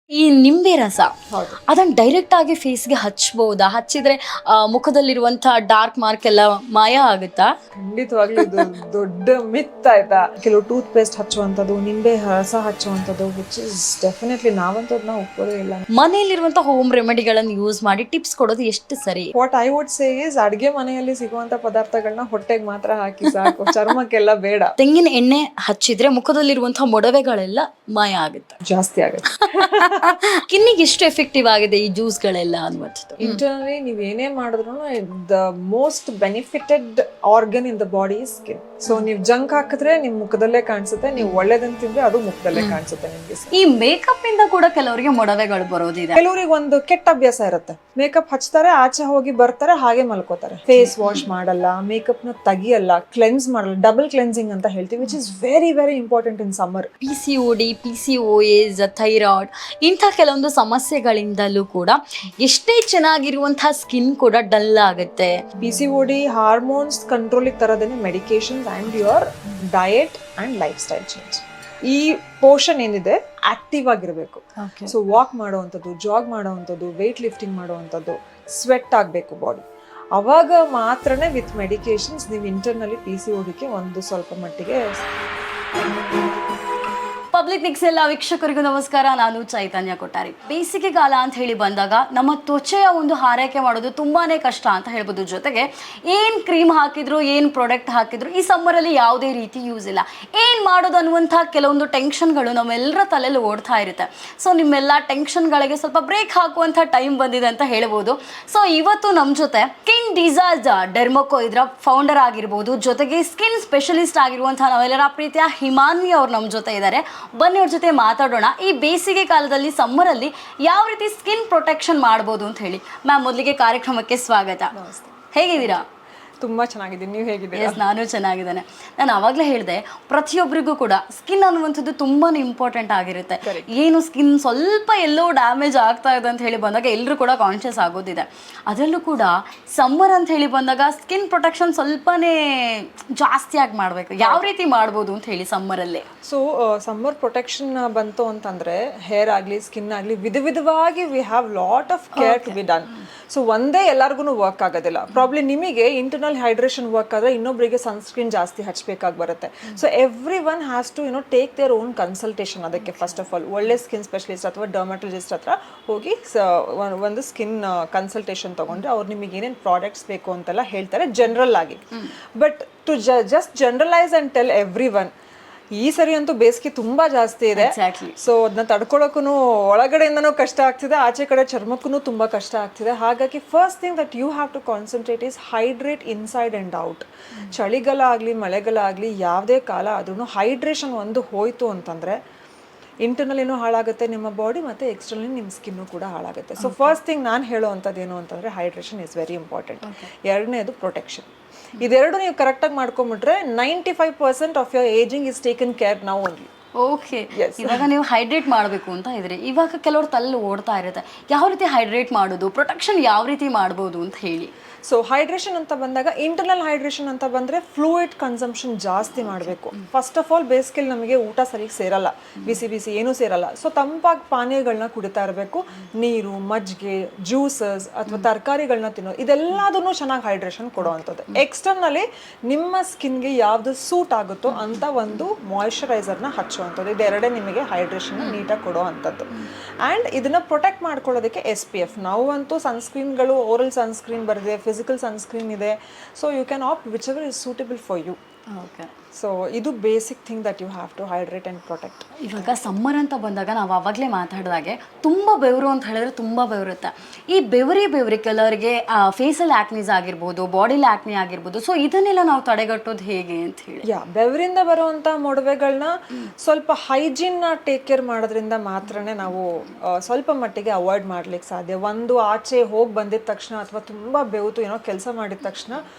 ಈ ನಿಂಬೆ ರಸ ಹೌದು. ಅದನ್ನ ಡೈರೆಕ್ಟ್ ಆಗಿ ಫೇಸ್ಗೆ ಹಚ್ಬಹುದಾ? ಹಚ್ಚಿದ್ರೆ ಮುಖದಲ್ಲಿರುವಂತಹ ಡಾರ್ಕ್ ಮಾರ್ಕ್ ಎಲ್ಲ ಮಾಯ ಆಗುತ್ತಾ? ಖಂಡಿತವಾಗ್ಲೂ ಇದು ದೊಡ್ಡ ಮಿತ್ ಆಯ್ತಾ. ಕೆಲವು ಟೂತ್ ಪೇಸ್ಟ್ ಹಚ್ಚುವಂಥದ್ದು, ನಿಂಬೆ ರಸ ಹಚ್ಚುವಂಥದ್ದು, ವಿಚ್ ಇಸ್ ಡೆಫಿನೆಟ್ಲಿ ನಾವಂತೂ ಅದನ್ನ ಒಪ್ಪೋದೇ ಇಲ್ಲ. ಮನೆಯಲ್ಲಿರುವಂತಹ ಹೋಮ್ ರೆಮಿಡಿಗಳನ್ನು ಯೂಸ್ ಮಾಡಿ ಟಿಪ್ಸ್ ಕೊಡೋದು ಎಷ್ಟು ಸರಿ? What I would say is ಅಡುಗೆ ಮನೆಯಲ್ಲಿ ಸಿಗುವಂತ ಪದಾರ್ಥಗಳನ್ನ ಹೊಟ್ಟೆಗೆ ಮಾತ್ರ ಹಾಕಿ ಸಾಕು, ಚರ್ಮಕ್ಕೆಲ್ಲ ಬೇಡ. ತೆಂಗಿನ ಎಣ್ಣೆ ಹಚ್ಚಿದ್ರೆ ಮುಖದಲ್ಲಿರುವಂತಹ ಮೊಡವೆಗಳೆಲ್ಲ ಮಾಯ ಆಗುತ್ತೆ, ಜಾಸ್ತಿ ಆಗುತ್ತೆ. ಸ್ಕಿನ್ನಿಗೆ ಎಷ್ಟು ಎಫೆಕ್ಟಿವ್ ಆಗಿದೆ ಈ ಜ್ಯೂಸ್ಗಳೆಲ್ಲ ಅನ್ನುವಂಥದ್ದು. ಇಂಟರ್ನಲಿ ನೀವು ಏನೇ ಮಾಡಿದ್ರು the most benefited organ in the body is skin. So ನೀವು ಜಂಕ್ ಹಾಕಿದ್ರೆ ನಿಮ್ ಮುಖದಲ್ಲೇ ಕಾಣಿಸುತ್ತೆ, ನೀವು ಒಳ್ಳೇದನ್ನ ತಿಂದ್ರೆ ಅದು ಮುಖದಲ್ಲೇ ಕಾಣಿಸುತ್ತೆ ನಿಮ್ಗೆ. ಈ ಮೇಕಪ್ ಇಂದ ಕೂಡ ಕೆಲವರಿಗೆ ಮೊಡವೆಗಳು ಬರೋದಿದೆ. ಕೆಲವರಿಗೆ ಒಂದು ಕೆಟ್ಟ ಅಭ್ಯಾಸ ಇರುತ್ತೆ, ಮೇಕಪ್ ಹಚ್ತಾರೆ, ಆಚೆ ಹೋಗಿ ಬರ್ತಾರೆ, ಹಾಗೆ ಮಲ್ಕೋತಾರೆ, ಫೇಸ್ ವಾಶ್ ಮಾಡಲ್ಲ, ಮೇಕಪ್ ನ ತೆಗಿಯಲ್ಲ, ಕ್ಲೆನ್ಸ್ ಮಾಡಲ್ಲ, ಡಬಲ್ ಕ್ಲೆನ್ಸಿಂಗ್ ಅಂತ ಹೇಳ್ತೀವಿ, which is very very important in summer. PCOD, PCOS, thyroid ಇಂಥ ಕೆಲವೊಂದು ಸಮಸ್ಯೆಗಳಿಂದಲೂ ಕೂಡ ಎಷ್ಟೇ ಚೆನ್ನಾಗಿರುವಂತಹ ಸ್ಕಿನ್ ಕೂಡ ಡಲ್ ಆಗುತ್ತೆ. PCOD ಹಾರ್ಮೋನ್ಸ್ ಕಂಟ್ರೋಲಿಗೆ ತರೋದೇನೆ medications and your diet and life style change. ಈ ಪೋರ್ಷನ್ ಏನಿದೆ ಆಕ್ಟಿವ್ ಆಗಿರಬೇಕು. ಸೊ ವಾಕ್ ಮಾಡುವಂಥದ್ದು, ಜಾಗ್ ಮಾಡುವಂಥದ್ದು, ವೆಯ್ಟ್ ಲಿಫ್ಟಿಂಗ್ ಮಾಡುವಂಥದ್ದು, ಸ್ವೆಟ್ ಆಗಬೇಕು ಬಾಡಿ. ಅವಾಗ ಮಾತ್ರನೇ ವಿತ್ ಮೆಡಿಕೇಶನ್ಸ್ ನೀವು ಇಂಟರ್ನಲ್ಲಿ PCODಗೆ ಒಂದು ಸ್ವಲ್ಪ ಮಟ್ಟಿಗೆ. ಪಬ್ಲಿಕ್ ನಿಕ್ಸ್ ಎಲ್ಲ ವೀಕ್ಷಕರಿಗೂ ನಮಸ್ಕಾರ, ನಾನು ಚೈತನ್ಯ ಕೊಟ್ಟಾರಿ. ಬೇಸಿಗೆ ಕಾಲ ಅಂತ ಹೇಳಿ ಬಂದಾಗ ನಮ್ಮ ತ್ವಚೆಯ ಒಂದು ಆರೈಕೆ ಮಾಡೋದು ತುಂಬಾನೇ ಕಷ್ಟ ಅಂತ ಹೇಳ್ಬೋದು. ಜೊತೆಗೆ ಏನು ಕ್ರೀಮ್ ಹಾಕಿದ್ರು, ಏನು ಪ್ರಾಡಕ್ಟ್ ಹಾಕಿದ್ರು ಈ ಸಮ್ಮರಲ್ಲಿ ಯಾವುದೇ ರೀತಿ ಯೂಸ್ ಇಲ್ಲ. ಏನು ಮಾಡೋದು ಅನ್ನುವಂಥ ಕೆಲವೊಂದು ಟೆನ್ಷನ್ಗಳು ನಮ್ಮೆಲ್ಲರ ತಲೆಯಲ್ಲಿ ಓಡ್ತಾ ಇರುತ್ತೆ. ಸೊ ನಿಮ್ಮೆಲ್ಲ ಟೆನ್ಷನ್ಗಳಿಗೆ ಸ್ವಲ್ಪ ಬ್ರೇಕ್ ಹಾಕುವಂಥ ಟೈಮ್ ಬಂದಿದೆ ಅಂತ ಹೇಳ್ಬೋದು. ಸೊ ಇವತ್ತು ನಮ್ಮ ಜೊತೆ ಸ್ಕಿನ್ ಡಿಸೀಸ್ ಡೆರ್ಮಕೋ ಇದರ ಫೌಂಡರ್ ಆಗಿರ್ಬೋದು, ಜೊತೆಗೆ ಸ್ಕಿನ್ ಸ್ಪೆಷಲಿಸ್ಟ್ ಆಗಿರುವಂಥ ನಾವೆಲ್ಲರ ಪ್ರೀತಿಯ ಹಿಮಾನ್ವಿ ಅವ್ರು ನಮ್ಮ ಜೊತೆ ಇದ್ದಾರೆ. ಬನ್ನಿ ಅವ್ರ ಜೊತೆ ಮಾತಾಡೋಣ. ಈ ಬೇಸಿಗೆ ಕಾಲದಲ್ಲಿ ಸಮ್ಮರಲ್ಲಿ ಯಾವ ರೀತಿ ಸ್ಕಿನ್ ಪ್ರೊಟೆಕ್ಷನ್ ಮಾಡ್ಬೋದು ಅಂತ ಹೇಳಿ. ಮ್ಯಾಮ್, ಮೊದಲಿಗೆ ಕಾರ್ಯಕ್ರಮಕ್ಕೆ ಸ್ವಾಗತ. ಹೇಗಿದ್ದೀರಾ? ತುಂಬಾ ಚೆನ್ನಾಗಿದ್ದೀನಿ, ನೀವು ಹೇಗಿದ್ದೀರಾ? ಎಸ್, ನಾನು ಚೆನ್ನಾಗಿದ್ದೇನೆ. ನಾನು ಆವಾಗಲೇ ಹೇಳಿದೆ, ಪ್ರತಿಯೊಬ್ಬರಿಗೂ ಕೂಡ ಸ್ಕಿನ್ ಅನ್ನುವಂಥದ್ದು ತುಂಬಾ ಇಂಪಾರ್ಟೆಂಟ್ ಆಗಿರುತ್ತೆ. ಏನು ಸ್ಕಿನ್ ಸ್ವಲ್ಪ ಎಲ್ಲೋ ಡ್ಯಾಮೇಜ್ ಆಗ್ತಾ ಇದೆ ಅಂತ ಹೇಳಿ ಬಂದಾಗ ಎಲ್ಲರೂ ಕೂಡ ಕಾನ್ಷಿಯಸ್ ಆಗೋದಿದೆ. ಅದರಲ್ಲೂ ಕೂಡ ಸಮ್ಮರ್ ಅಂತ ಹೇಳಿ ಬಂದಾಗ ಸ್ಕಿನ್ ಪ್ರೊಟೆಕ್ಷನ್ ಸ್ವಲ್ಪನೇ ಜಾಸ್ತಿಯಾಗಿ ಮಾಡಬೇಕು. ಯಾವ ರೀತಿ ಮಾಡ್ಬೋದು ಅಂತ ಹೇಳಿ ಸಮ್ಮರಲ್ಲಿ? ಸೊ ಸಮ್ಮರ್ ಪ್ರೊಟೆಕ್ಷನ್ ಬಂತು ಅಂತಂದ್ರೆ ಹೇರ್ ಆಗಲಿ, ಸ್ಕಿನ್ ಆಗಲಿ, ವಿಧವಾಗಿ we have lot of care to be done. So ಒಂದೇ ಎಲ್ಲರಿಗೂ ವರ್ಕ್ ಆಗೋದಿಲ್ಲ. ಪ್ರಾಬ್ಲಿ ನಿಮಗೆ ಇಂಟರ್ನಲ್ ಹೈಡ್ರೇಷನ್ ವರ್ಕ್ ಆದರೆ ಇನ್ನೊಬ್ಬರಿಗೆ ಸನ್ಸ್ಕ್ರೀನ್ ಜಾಸ್ತಿ ಹಚ್ಚಬೇಕಾಗಿ ಬರುತ್ತೆ. So everyone has to take their own consultation. ಅದಕ್ಕೆ ಫಸ್ಟ್ ಆಫ್ ಆಲ್ ಒಳ್ಳೆ ಸ್ಕಿನ್ ಸ್ಪೆಷಲಿಸ್ಟ್ ಅಥವಾ ಡರ್ಮಟಲಜಿಸ್ಟ್ ಹತ್ರ ಹೋಗಿ ಒಂದು ಸ್ಕಿನ್ ಕನ್ಸಲ್ಟೇಷನ್ ತಗೊಂಡ್ರೆ ಅವ್ರು ನಿಮಗೆ ಏನೇನು ಪ್ರಾಡಕ್ಟ್ಸ್ ಬೇಕು ಅಂತೆಲ್ಲ ಹೇಳ್ತಾರೆ ಜನರಲ್ ಆಗಿ. But to just generalise and tell everyone, ಈ ಸರಿ ಅಂತೂ ಬೇಸಿಗೆ ತುಂಬಾ ಜಾಸ್ತಿ ಇದೆ. ಸೊ ಅದನ್ನ ತಡ್ಕೊಳಕ್ಕೂ ಒಳಗಡೆಯಿಂದನೂ ಕಷ್ಟ ಆಗ್ತಿದೆ, ಆಚೆ ಕಡೆ ಚರ್ಮಕ್ಕೂ ತುಂಬಾ ಕಷ್ಟ ಆಗ್ತಿದೆ. ಹಾಗಾಗಿ first thing that you have to concentrate is hydrate inside and out. ಚಳಿಗಾಲ ಆಗಲಿ, ಮಳೆಗಾಲ ಆಗಲಿ, ಯಾವುದೇ ಕಾಲ ಆದ್ರೂ ಹೈಡ್ರೇಷನ್ ಒಂದು ಹೋಯ್ತು ಅಂತಂದ್ರೆ ಇಂಟರ್ನಲಿನೂ ಹಾಳಾಗುತ್ತೆ ನಿಮ್ಮ ಬಾಡಿ, ಮತ್ತು ಎಕ್ಸ್ಟರ್ನಲಿ ನಿಮ್ಮ ಸ್ಕಿನ್ನು ಕೂಡ ಹಾಳಾಗುತ್ತೆ. ಸೊ ಫಸ್ಟ್ ಥಿಂಗ್ ನಾನು ಹೇಳೋವಂಥದ್ದು ಏನು ಅಂತಂದರೆ ಹೈಡ್ರೇಷನ್ ಇಸ್ ವೆರಿ ಇಂಪಾರ್ಟೆಂಟ್. ಎರಡನೇದು ಪ್ರೊಟೆಕ್ಷನ್. ಇದೆರಡು ನೀವು ಕರೆಕ್ಟಾಗಿ ಮಾಡ್ಕೊಂಬಿಟ್ರೆ 95% of your ageing is taken care now only. Okay, ಇವಾಗ ನೀವು ಹೈಡ್ರೇಟ್ ಮಾಡಬೇಕು ಅಂತ ಇದ್ರಿ. ಇವಾಗ ಕೆಲವರು ತಲೆ ಓಡ್ತಾ ಇರುತ್ತೆ, ಯಾವ ರೀತಿ ಹೈಡ್ರೇಟ್ ಮಾಡೋದು, ಪ್ರೊಟೆಕ್ಷನ್ ಯಾವ ರೀತಿ ಮಾಡ್ಬೋದು ಅಂತ ಹೇಳಿ. ಸೊ ಹೈಡ್ರೇಷನ್ ಅಂತ ಬಂದಾಗ ಇಂಟರ್ನಲ್ ಹೈಡ್ರೇಷನ್ ಅಂತ ಬಂದರೆ ಫ್ಲೂಯಿಡ್ ಕನ್ಸಂಪ್ಷನ್ ಜಾಸ್ತಿ ಮಾಡಬೇಕು. ಫಸ್ಟ್ ಆಫ್ ಆಲ್ ಬೇಸಿಗೆಲಿ ನಮಗೆ ಊಟ ಸರಿಗೆ ಸೇರಲ್ಲ, ಬಿಸಿ ಬಿಸಿ ಏನೂ ಸೇರಲ್ಲ. ಸೊ ತಂಪಾಗಿ ಪಾನೀಯಗಳನ್ನ ಕುಡಿತಾ ಇರಬೇಕು. ನೀರು, ಮಜ್ಜಿಗೆ, ಜ್ಯೂಸಸ್ ಅಥವಾ ತರಕಾರಿಗಳನ್ನ ತಿನ್ನೋದು, ಇದೆಲ್ಲದನ್ನು ಚೆನ್ನಾಗಿ ಹೈಡ್ರೇಷನ್ ಕೊಡುವಂಥದ್ದು. ಎಕ್ಸ್ಟರ್ನಲಿ ನಿಮ್ಮ ಸ್ಕಿನ್ಗೆ ಯಾವುದು ಸೂಟ್ ಆಗುತ್ತೋ ಅಂತ ಒಂದು ಮಾಯಿಶ್ಚರೈಸರ್ನ ಹಚ್ಚುವಂಥದ್ದು. ಇದೆರಡೇ ನಿಮಗೆ ಹೈಡ್ರೇಷನ್ ನೀಟಾಗಿ ಕೊಡುವಂಥದ್ದು. ಆ್ಯಂಡ್ ಇದನ್ನು ಪ್ರೊಟೆಕ್ಟ್ ಮಾಡ್ಕೊಳ್ಳೋದಕ್ಕೆ SPF. ನಾವಂತೂ ಸನ್ಸ್ಕ್ರೀನ್ಗಳು, ಓರಲ್ ಸನ್ಸ್ಕ್ರೀನ್ ಬರೆದಿದೆ, ಫಿಸಿಕಲ್ ಸನ್ಸ್ಕ್ರೀನ್ ಇದೆ. So you can opt whichever is suitable for you. Okay, so ಇದು basic thing that you have to hydrate and protect. ಇವಾಗ ಸಮ್ಮರ್ ಅಂತ ಬಂದಾಗ ನಾವು ಆವಾಗಲೇ ಮಾತಾಡಿದಾಗೆ ತುಂಬ ಬೆವರು ಅಂತ ಹೇಳಿದ್ರೆ ತುಂಬ ಬೆವರುತ್ತೆ. ಈ ಬೆವರಿ ಕೆಲವರಿಗೆ ಫೇಸಲ್ ಆ್ಯಕ್ನೀಸ್ ಆಗಿರ್ಬೋದು, ಬಾಡಿಲಿ ಆ್ಯಕ್ನಿ ಆಗಿರ್ಬೋದು. ಸೊ ಇದನ್ನೆಲ್ಲ ನಾವು ತಡೆಗಟ್ಟೋದು ಹೇಗೆ ಅಂತ ಹೇಳಿ? ಬೆವರಿಂದ ಬರುವಂಥ ಮೊಡವೆಗಳನ್ನ ಸ್ವಲ್ಪ ಹೈಜೀನ್ನ ಟೇಕ್ ಕೇರ್ ಮಾಡೋದ್ರಿಂದ ಮಾತ್ರನೇ ನಾವು ಸ್ವಲ್ಪ ಮಟ್ಟಿಗೆ ಅವಾಯ್ಡ್ ಮಾಡ್ಲಿಕ್ಕೆ ಸಾಧ್ಯ. ಒಂದು ಆಚೆ ಹೋಗಿ ಬಂದಿದ ತಕ್ಷಣ ಅಥವಾ ತುಂಬ ಬೆವತು ಏನೋ ಕೆಲಸ ಮಾಡಿದ ತಕ್ಷಣ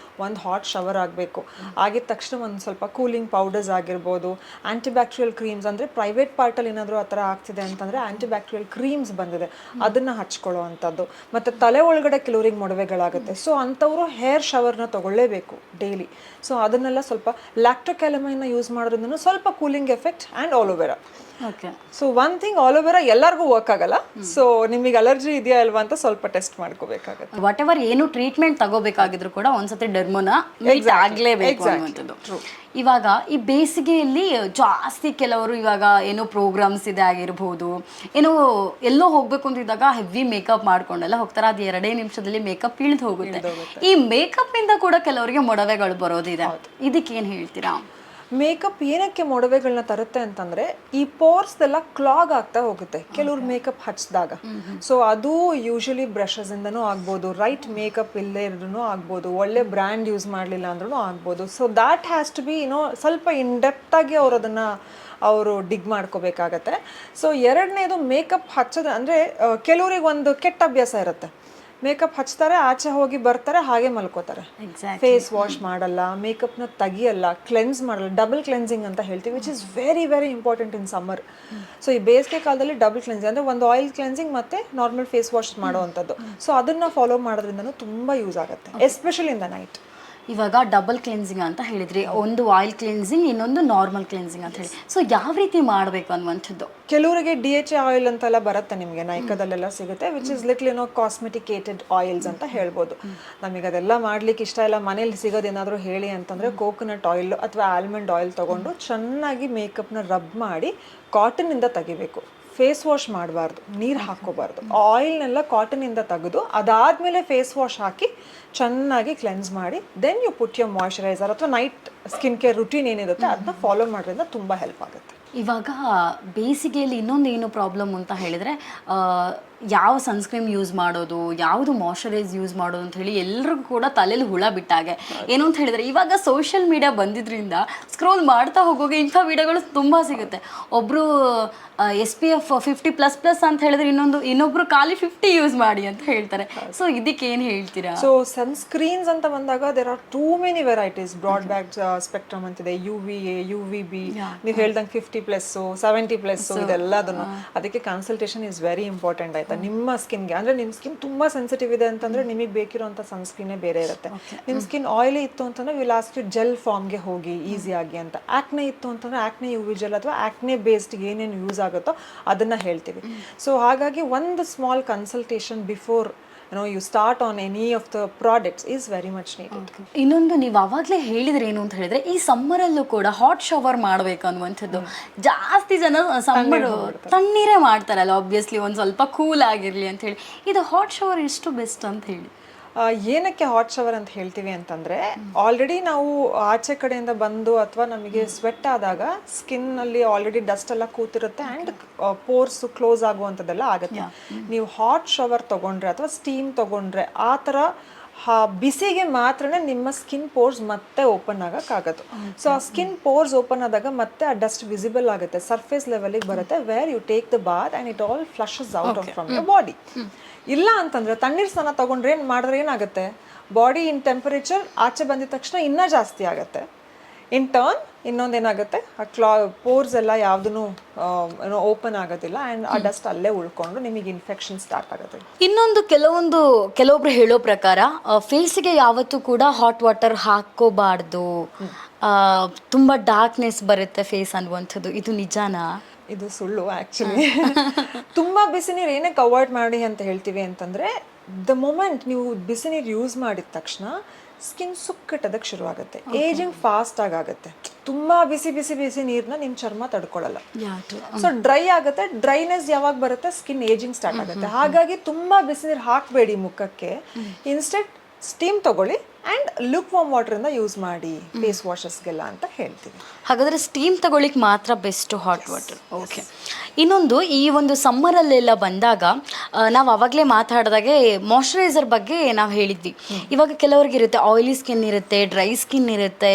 ಒಂದು ಹಾಟ್ ಶವರ್ ಆಗಬೇಕು. ಆಗಿದ ತಕ್ಷಣ ಒಂದು ಸ್ವಲ್ಪ ಕೂಲಿಂಗ್ ಪೌಡರ್ಸ್ ಆಗಿರ್ಬೋದು, ಆ್ಯಂಟಿಬ್ಯಾಕ್ಟೀರಿಯಲ್ ಕ್ರೀಮ್ಸ್, ಅಂದರೆ ಪ್ರೈವೇಟ್ ಪಾರ್ಟಲ್ಲಿ ಏನಾದರೂ ಆ ಥರ ಆಗ್ತಿದೆ ಅಂತಂದರೆ ಆ್ಯಂಟಿಬ್ಯಾಕ್ಟೀರಿಯಲ್ ಕ್ರೀಮ್ಸ್ ಬಂದಿದೆ, ಅದನ್ನು ಹಚ್ಕೊಳ್ಳೋ ಅಂಥದ್ದು. ಮತ್ತು ತಲೆ ಒಳಗಡೆ ಕೆಲವರಿಗೆ ಮೊಡವೆಗಳಾಗುತ್ತೆ. ಸೊ ಅಂಥವರು ಹೇರ್ ಶವರ್ನ ತೊಗೊಳ್ಳೇಬೇಕು ಡೈಲಿ. ಸೊ ಅದನ್ನೆಲ್ಲ ಸ್ವಲ್ಪ ಲ್ಯಾಕ್ಟೋಕ್ಯಾಲಮೈನ್ನ ಯೂಸ್ ಮಾಡೋದ್ರಿಂದ ಸ್ವಲ್ಪ cooling effect and aloe vera okay. So one thing all over ಎಲ್ಲರಿಗೂ ವರ್ಕ್ ಆಗಲ್ಲ. ಸೊ ನಿಮಗೆ ಅಲರ್ಜಿ ಇದೆಯಾ ಅಲ್ವಾ ಅಂತ ಸ್ವಲ್ಪ ಟೆಸ್ಟ್ ಮಾಡ್ಕೋಬೇಕಾಗತ್ತೆ. ವಾಟ್ ಎವರ್ ಏನು ಟ್ರೀಟ್ಮೆಂಟ್ ತಗೋಬೇಕಾಗಿದ್ರು ಕೂಡ ಒಂದ್ಸತಿ ಡರ್ಮೋನ ಆಗ್ಲೇಬೇಕು ಅನ್ನುವಂಥದ್ದು. ಇವಾಗ ಈ ಬೇಸಿಗೆಯಲ್ಲಿ ಜಾಸ್ತಿ ಕೆಲವರು ಇವಾಗ ಏನೋ ಪ್ರೋಗ್ರಾಮ್ಸ್ ಇದೆ ಆಗಿರ್ಬೋದು, ಏನೋ ಎಲ್ಲೋ ಹೋಗ್ಬೇಕು ಅಂತಿದ್ದಾಗ ಹೆವಿ ಮೇಕಪ್ ಮಾಡ್ಕೊಂಡೆಲ್ಲ ಹೋಗ್ತಾರೆ. ಅದು 2 ನಿಮಿಷದಲ್ಲಿ ಮೇಕಪ್ ಇಳಿದು ಹೋಗುತ್ತೆ. ಈ ಮೇಕಪ್ ಇಂದ ಕೂಡ ಕೆಲವರಿಗೆ ಮೊಡವೆಗಳು ಬರೋದಿದೆ. ಇದಕ್ಕೆ ಏನ್ ಹೇಳ್ತೀರಾ? ಮೇಕಪ್ ಏನಕ್ಕೆ ಮೊಡವೆಗಳನ್ನ ತರುತ್ತೆ ಅಂತಂದ್ರೆ ಈ ಪೋರ್ಸ್ ಎಲ್ಲ ಕ್ಲಾಗ್ ಆಗ್ತಾ ಹೋಗುತ್ತೆ ಕೆಲವ್ರು ಮೇಕಪ್ ಹಚ್ಚಿದಾಗ. ಸೊ ಅದು ಯೂಶಲಿ ಬ್ರಷಸ್ ಇಂದನೂ ಆಗ್ಬೋದು, ರೈಟ್ ಮೇಕಪ್ ಇಲ್ಲದೆ ಇದ್ರೂ ಆಗ್ಬೋದು, ಒಳ್ಳೆ ಬ್ರ್ಯಾಂಡ್ ಯೂಸ್ ಮಾಡಲಿಲ್ಲ ಅಂದ್ರೂ ಆಗ್ಬೋದು. So that has to be ಸ್ವಲ್ಪ ಇನ್ ಡೆಪ್ತ್ ಆಗಿ ಅವರು ಡಿಗ್ ಮಾಡ್ಕೋಬೇಕಾಗತ್ತೆ. ಸೊ ಎರಡನೇದು ಮೇಕಪ್ ಹಚ್ಚೋದು ಅಂದರೆ ಕೆಲವ್ರಿಗೆ ಒಂದು ಕೆಟ್ಟ ಅಭ್ಯಾಸ ಇರುತ್ತೆ. ಮೇಕಪ್ ಹಚ್ತಾರೆ, ಆಚೆ ಹೋಗಿ ಬರ್ತಾರೆ, ಹಾಗೆ ಮಲ್ಕೋತಾರೆ, ಫೇಸ್ ವಾಶ್ ಮಾಡಲ್ಲ, ಮೇಕಪ್ನ ತೆಗಿಯಲ್ಲ, ಕ್ಲೆನ್ಸ್ ಮಾಡಲ್ಲ. ಡಬಲ್ ಕ್ಲೆನ್ಸಿಂಗ್ ಅಂತ ಹೇಳ್ತೀವಿ, which is very very important in summer. So ಈ ಬೇಸಿಗೆ ಕಾಲದಲ್ಲಿ ಡಬಲ್ ಕ್ಲೆನ್ಸಿಂಗ್ ಅಂದರೆ ಒಂದು ಆಯಿಲ್ ಕ್ಲೆನ್ಸಿಂಗ್ ಮತ್ತು ನಾರ್ಮಲ್ ಫೇಸ್ ವಾಶ್ ಮಾಡೋವಂಥದ್ದು. ಸೊ ಅದನ್ನು ಫಾಲೋ ಮಾಡೋದ್ರಿಂದನೂ ತುಂಬ ಯೂಸ್ ಆಗುತ್ತೆ, ಎಸ್ಪೆಷಲಿ ಇನ್ ದ ನೈಟ್. ಇವಾಗ ಡಬಲ್ ಕ್ಲೆನ್ಸಿಂಗ್ ಅಂತ ಹೇಳಿದ್ರಿ, ಒಂದು ಆಯಿಲ್ ಕ್ಲೆನ್ಸಿಂಗ್, ಇನ್ನೊಂದು ನಾರ್ಮಲ್ ಕ್ಲೆನ್ಸಿಂಗ್ ಅಂತ ಹೇಳಿ. ಸೊ ಯಾವ ರೀತಿ ಮಾಡಬೇಕು ಅನ್ನುವಂಥದ್ದು? ಕೆಲವರಿಗೆ DHA ಆಯಿಲ್ ಅಂತೆಲ್ಲ ಬರುತ್ತೆ, ನಿಮಗೆ ನೈಕದಲ್ಲೆಲ್ಲ ಸಿಗುತ್ತೆ, ವಿಚ್ ಇಸ್ ಲಿಟ್ಲ್ ಕಾಸ್ಮೆಟಿಕೇಟೆಡ್ ಆಯಿಲ್ಸ್ ಅಂತ ಹೇಳ್ಬೋದು. ನಮಗೆ ಅದೆಲ್ಲ ಮಾಡ್ಲಿಕ್ಕೆ ಇಷ್ಟ ಇಲ್ಲ, ಮನೇಲಿ ಸಿಗೋದೇನಾದರೂ ಹೇಳಿ ಅಂತಂದರೆ ಕೋಕೋನಟ್ ಆಯಿಲ್ ಅಥವಾ ಆಲ್ಮಂಡ್ ಆಯಿಲ್ ತೊಗೊಂಡು ಚೆನ್ನಾಗಿ ಮೇಕಪ್ನ ರಬ್ ಮಾಡಿ ಕಾಟನ್ನಿಂದ ತೆಗಿಬೇಕು. ಫೇಸ್ ವಾಶ್ ಮಾಡಬಾರ್ದು, ನೀರು ಹಾಕ್ಕೋಬಾರ್ದು. ಆಯಿಲ್ನೆಲ್ಲ ಕಾಟನಿಂದ ತೆಗೆದು ಅದಾದಮೇಲೆ ಫೇಸ್ ವಾಶ್ ಹಾಕಿ ಚೆನ್ನಾಗಿ ಕ್ಲೆನ್ಸ್ ಮಾಡಿ then you put your moisturiser ಅಥವಾ ನೈಟ್ ಸ್ಕಿನ್ ಕೇರ್ ರುಟೀನ್ ಏನಿರುತ್ತೆ ಅದನ್ನ ಫಾಲೋ ಮಾಡೋದ್ರಿಂದ ತುಂಬ ಹೆಲ್ಪ್ ಆಗುತ್ತೆ. ಇವಾಗ ಬೇಸಿಗೆಯಲ್ಲಿ ಇನ್ನೊಂದು ಏನು ಪ್ರಾಬ್ಲಮ್ ಅಂತ ಹೇಳಿದರೆ, ಯಾವ ಸನ್ಸ್ಕ್ರೀಮ್ ಯೂಸ್ ಮಾಡೋದು, ಯಾವುದು ಮಾಯ್ಶ್ಚರೈಸ್ ಯೂಸ್ ಮಾಡೋದು ಅಂತ ಹೇಳಿ ಎಲ್ರಿಗೂ ಕೂಡ ತಲೆಯಲ್ಲಿ ಹುಳ ಬಿಟ್ಟಾಗೆ. ಏನು ಅಂತ ಹೇಳಿದರೆ ಇವಾಗ ಸೋಷಿಯಲ್ ಮೀಡಿಯಾ ಬಂದಿದ್ರಿಂದ ಸ್ಕ್ರೋಲ್ ಮಾಡ್ತಾ ಹೋಗೋಗೆ ಇಂಥ ವಿಡಿಯೋಗಳು ತುಂಬ ಸಿಗುತ್ತೆ. ಒಬ್ಬರು SPF 50++ ಅಂತ ಹೇಳಿದ್ರೆ ಇನ್ನೊಬ್ರು ಖಾಲಿ 50 ಯೂಸ್ ಮಾಡಿ ಅಂತ ಹೇಳ್ತಾರೆ. ಸೊ ಇದಕ್ಕೆ ಏನು ಹೇಳ್ತೀರಾ? ಸೊ ಸನ್ಸ್ಕ್ರೀನ್ಸ್ ಅಂತ ಬಂದಾಗ there are too many varieties. Broad back spectrum ಅಂತಿದೆ, UVA, UVB, ನೀವು ಹೇಳ್ದಂಗೆ 50+, 70+, ಇದೆಲ್ಲದನ್ನು. ಅದಕ್ಕೆ ಕನ್ಸಲ್ಟೇಷನ್ ಇಸ್ ವೆರಿ ಇಂಪಾರ್ಟೆಂಟ್ ಆಯ್ತಾ. ನಿಮ್ಮ ಸ್ಕಿನ್ಗೆ ಅಂದರೆ ನಿಮ್ಮ ಸ್ಕಿನ್ ತುಂಬ ಸೆನ್ಸಿಟಿವ್ ಇದೆ ಅಂತಂದರೆ ನಿಮಗೆ ಬೇಕಿರೋಂಥ ಸನ್ಸ್ಕ್ರೀನೇ ಬೇರೆ ಇರುತ್ತೆ. ನಿಮ್ಮ ಸ್ಕಿನ್ ಆಯಿಲಿ ಇತ್ತು ಅಂತಂದರೆ ವಿಲ್ ಆಸ್ಕ್ ಯು ಜೆಲ್ ಫಾರ್ಮ್ಗೆ ಹೋಗಿ ಈಸಿಯಾಗಿ ಅಂತ. ಆಕ್ನೆ ಇತ್ತು ಅಂತಂದರೆ ಆಕ್ನೆ UV ಜೆಲ್ ಅಥವಾ ಆಕ್ನೆ ಬೇಸ್ಡ್ ಏನೇನು ಯೂಸ್ ಆಗುತ್ತೋ ಅದನ್ನು ಹೇಳ್ತೀವಿ. ಸೊ ಹಾಗಾಗಿ ಒಂದು small consultation before you start on any of the products is very much needed. ಇನ್ನೊಂದು ನೀವು ಅವಾಗಲೇ ಹೇಳಿದ್ರೆ ಏನು ಅಂತ ಹೇಳಿದ್ರೆ, ಈ ಸಮ್ಮರಲ್ಲೂ ಕೂಡ ಹಾಟ್ ಶವರ್ ಮಾಡಬೇಕು ಅನ್ನುವಂಥದ್ದು. ಜಾಸ್ತಿ ಜನ ಸಮ್ಮರ್ ತಣ್ಣೀರೇ ಮಾಡ್ತಾರಲ್ಲ, ಆಬ್ವಿಯಸ್ಲಿ ಒಂದು ಸ್ವಲ್ಪ ಕೂಲ್ ಆಗಿರಲಿ ಅಂತ ಹೇಳಿ. ಇದು ಹಾಟ್ ಶವರ್ ಎಷ್ಟು ಬೆಸ್ಟ್ ಅಂತ ಹೇಳಿ? ಏನಕ್ಕೆ ಹಾಟ್ ಶವರ್ ಅಂತ ಹೇಳ್ತೀವಿ ಅಂತಂದರೆ, ಆಲ್ರೆಡಿ ನಾವು ಆಚೆ ಕಡೆಯಿಂದ ಬಂದು ಅಥವಾ ನಮಗೆ ಸ್ವೆಟ್ ಆದಾಗ ಸ್ಕಿನ್ನಲ್ಲಿ ಆಲ್ರೆಡಿ ಡಸ್ಟ್ ಎಲ್ಲ ಕೂತಿರುತ್ತೆ ಆ್ಯಂಡ್ ಪೋರ್ಸ್ ಕ್ಲೋಸ್ ಆಗುವಂಥದ್ದೆಲ್ಲ ಆಗುತ್ತೆ. ನೀವು ಹಾಟ್ ಶವರ್ ತೊಗೊಂಡ್ರೆ ಅಥವಾ ಸ್ಟೀಮ್ ತೊಗೊಂಡ್ರೆ ಆ ಥರ ಬಿಸಿಗೆ ಮಾತ್ರನೇ ನಿಮ್ಮ ಸ್ಕಿನ್ ಪೋರ್ಸ್ ಮತ್ತೆ ಓಪನ್ ಆಗೋಕ್ಕಾಗತ್ತೆ. ಸೊ ಆ ಸ್ಕಿನ್ ಪೋರ್ಸ್ ಓಪನ್ ಆದಾಗ ಮತ್ತೆ ಆ ಡಸ್ಟ್ ವಿಸಿಬಲ್ ಆಗುತ್ತೆ, ಸರ್ಫೇಸ್ ಲೆವೆಲಿಗೆ ಬರುತ್ತೆ, where you take the bath and it all flushes out of from your body. ಇಲ್ಲ ಅಂತಂದರೆ ತಣ್ಣೀರು ಸ್ನಾನ ತೊಗೊಂಡ್ರೆ ಮಾಡಿದ್ರೆ ಏನಾಗುತ್ತೆ, ಬಾಡಿ ಇನ್ ಟೆಂಪರೇಚರ್ ಆಚೆ ಬಂದಿದ ತಕ್ಷಣ ಇನ್ನೂ ಜಾಸ್ತಿ ಆಗುತ್ತೆ. ಇನ್ ಟರ್ನ್ ಇನ್ನೊಂದೇನಾಗುತ್ತೆ, ಆ ಪೋರ್ಸ್ ಎಲ್ಲ ಯಾವುದೂ ಓಪನ್ ಆಗೋದಿಲ್ಲ ಆ್ಯಂಡ್ ಆ ಡಸ್ಟ್ ಅಲ್ಲೇ ಉಳ್ಕೊಂಡು ನಿಮಗೆ ಇನ್ಫೆಕ್ಷನ್ ಸ್ಟಾರ್ಟ್ ಆಗುತ್ತೆ. ಇನ್ನೊಂದು ಕೆಲವೊಬ್ರು ಹೇಳೋ ಪ್ರಕಾರ ಫೇಸಿಗೆ ಯಾವತ್ತೂ ಕೂಡ ಹಾಟ್ ವಾಟರ್ ಹಾಕೋಬಾರ್ದು, ತುಂಬ ಡಾರ್ಕ್ನೆಸ್ ಬರುತ್ತೆ ಫೇಸ್ ಅನ್ನುವಂಥದ್ದು. ಇದು ನಿಜಾನಾ? ಇದು ಸುಳ್ಳು ಆ್ಯಕ್ಚುಲಿ. ತುಂಬ ಬಿಸಿ ನೀರು ಏನಕ್ಕೆ ಅವಾಯ್ಡ್ ಮಾಡಿ ಅಂತ ಹೇಳ್ತೀವಿ ಅಂತಂದರೆ, ದ ಮೊಮೆಂಟ್ ನೀವು ಬಿಸಿ ನೀರು ಯೂಸ್ ಮಾಡಿದ ತಕ್ಷಣ ಸ್ಕಿನ್ ಸುಕ್ಕಟ್ಟೋದಕ್ಕೆ ಶುರುವಾಗುತ್ತೆ, ಏಜಿಂಗ್ ಫಾಸ್ಟ್ ಆಗುತ್ತೆ. ತುಂಬ ಬಿಸಿ ಬಿಸಿ ಬಿಸಿ ನೀರನ್ನ ನಿಮ್ಮ ಚರ್ಮ ತಡ್ಕೊಳ್ಳಲ್ಲ, ಸೊ ಡ್ರೈ ಆಗುತ್ತೆ. ಡ್ರೈನೆಸ್ ಯಾವಾಗ ಬರುತ್ತೆ, ಸ್ಕಿನ್ ಏಜಿಂಗ್ ಸ್ಟಾರ್ಟ್ ಆಗುತ್ತೆ. ಹಾಗಾಗಿ ತುಂಬ ಬಿಸಿ ನೀರು ಹಾಕಬೇಡಿ ಮುಖಕ್ಕೆ, ಇನ್ಸ್ಟೆಡ್ ಸ್ಟೀಮ್ ತಗೊಳ್ಳಿ ಆ್ಯಂಡ್ ಲುಕ್ ವಾರ್ಮ್ ವಾಟರಿಂದ ಯೂಸ್ ಮಾಡಿ ಫೇಸ್ ವಾಷಸ್ಗೆಲ್ಲ ಅಂತ ಹೇಳ್ತೀವಿ. ಹಾಗಾದರೆ ಸ್ಟೀಮ್ ತಗೊಳ್ಳಿಕ್ಕೆ ಮಾತ್ರ ಬೆಸ್ಟು ಹಾಟ್ ವಾಟರ್. ಓಕೆ. ಇನ್ನೊಂದು, ಈ ಒಂದು ಸಮ್ಮರಲ್ಲೆಲ್ಲ ಬಂದಾಗ ನಾವು ಆವಾಗಲೇ ಮಾತಾಡಿದಾಗೆ ಮಾಯ್ಶ್ಚರೈಸರ್ ಬಗ್ಗೆ ನಾವು ಹೇಳಿದ್ವಿ. ಇವಾಗ ಕೆಲವ್ರಿಗೆ ಇರುತ್ತೆ ಆಯಿಲಿ ಸ್ಕಿನ್ ಇರುತ್ತೆ, ಡ್ರೈ ಸ್ಕಿನ್ ಇರುತ್ತೆ,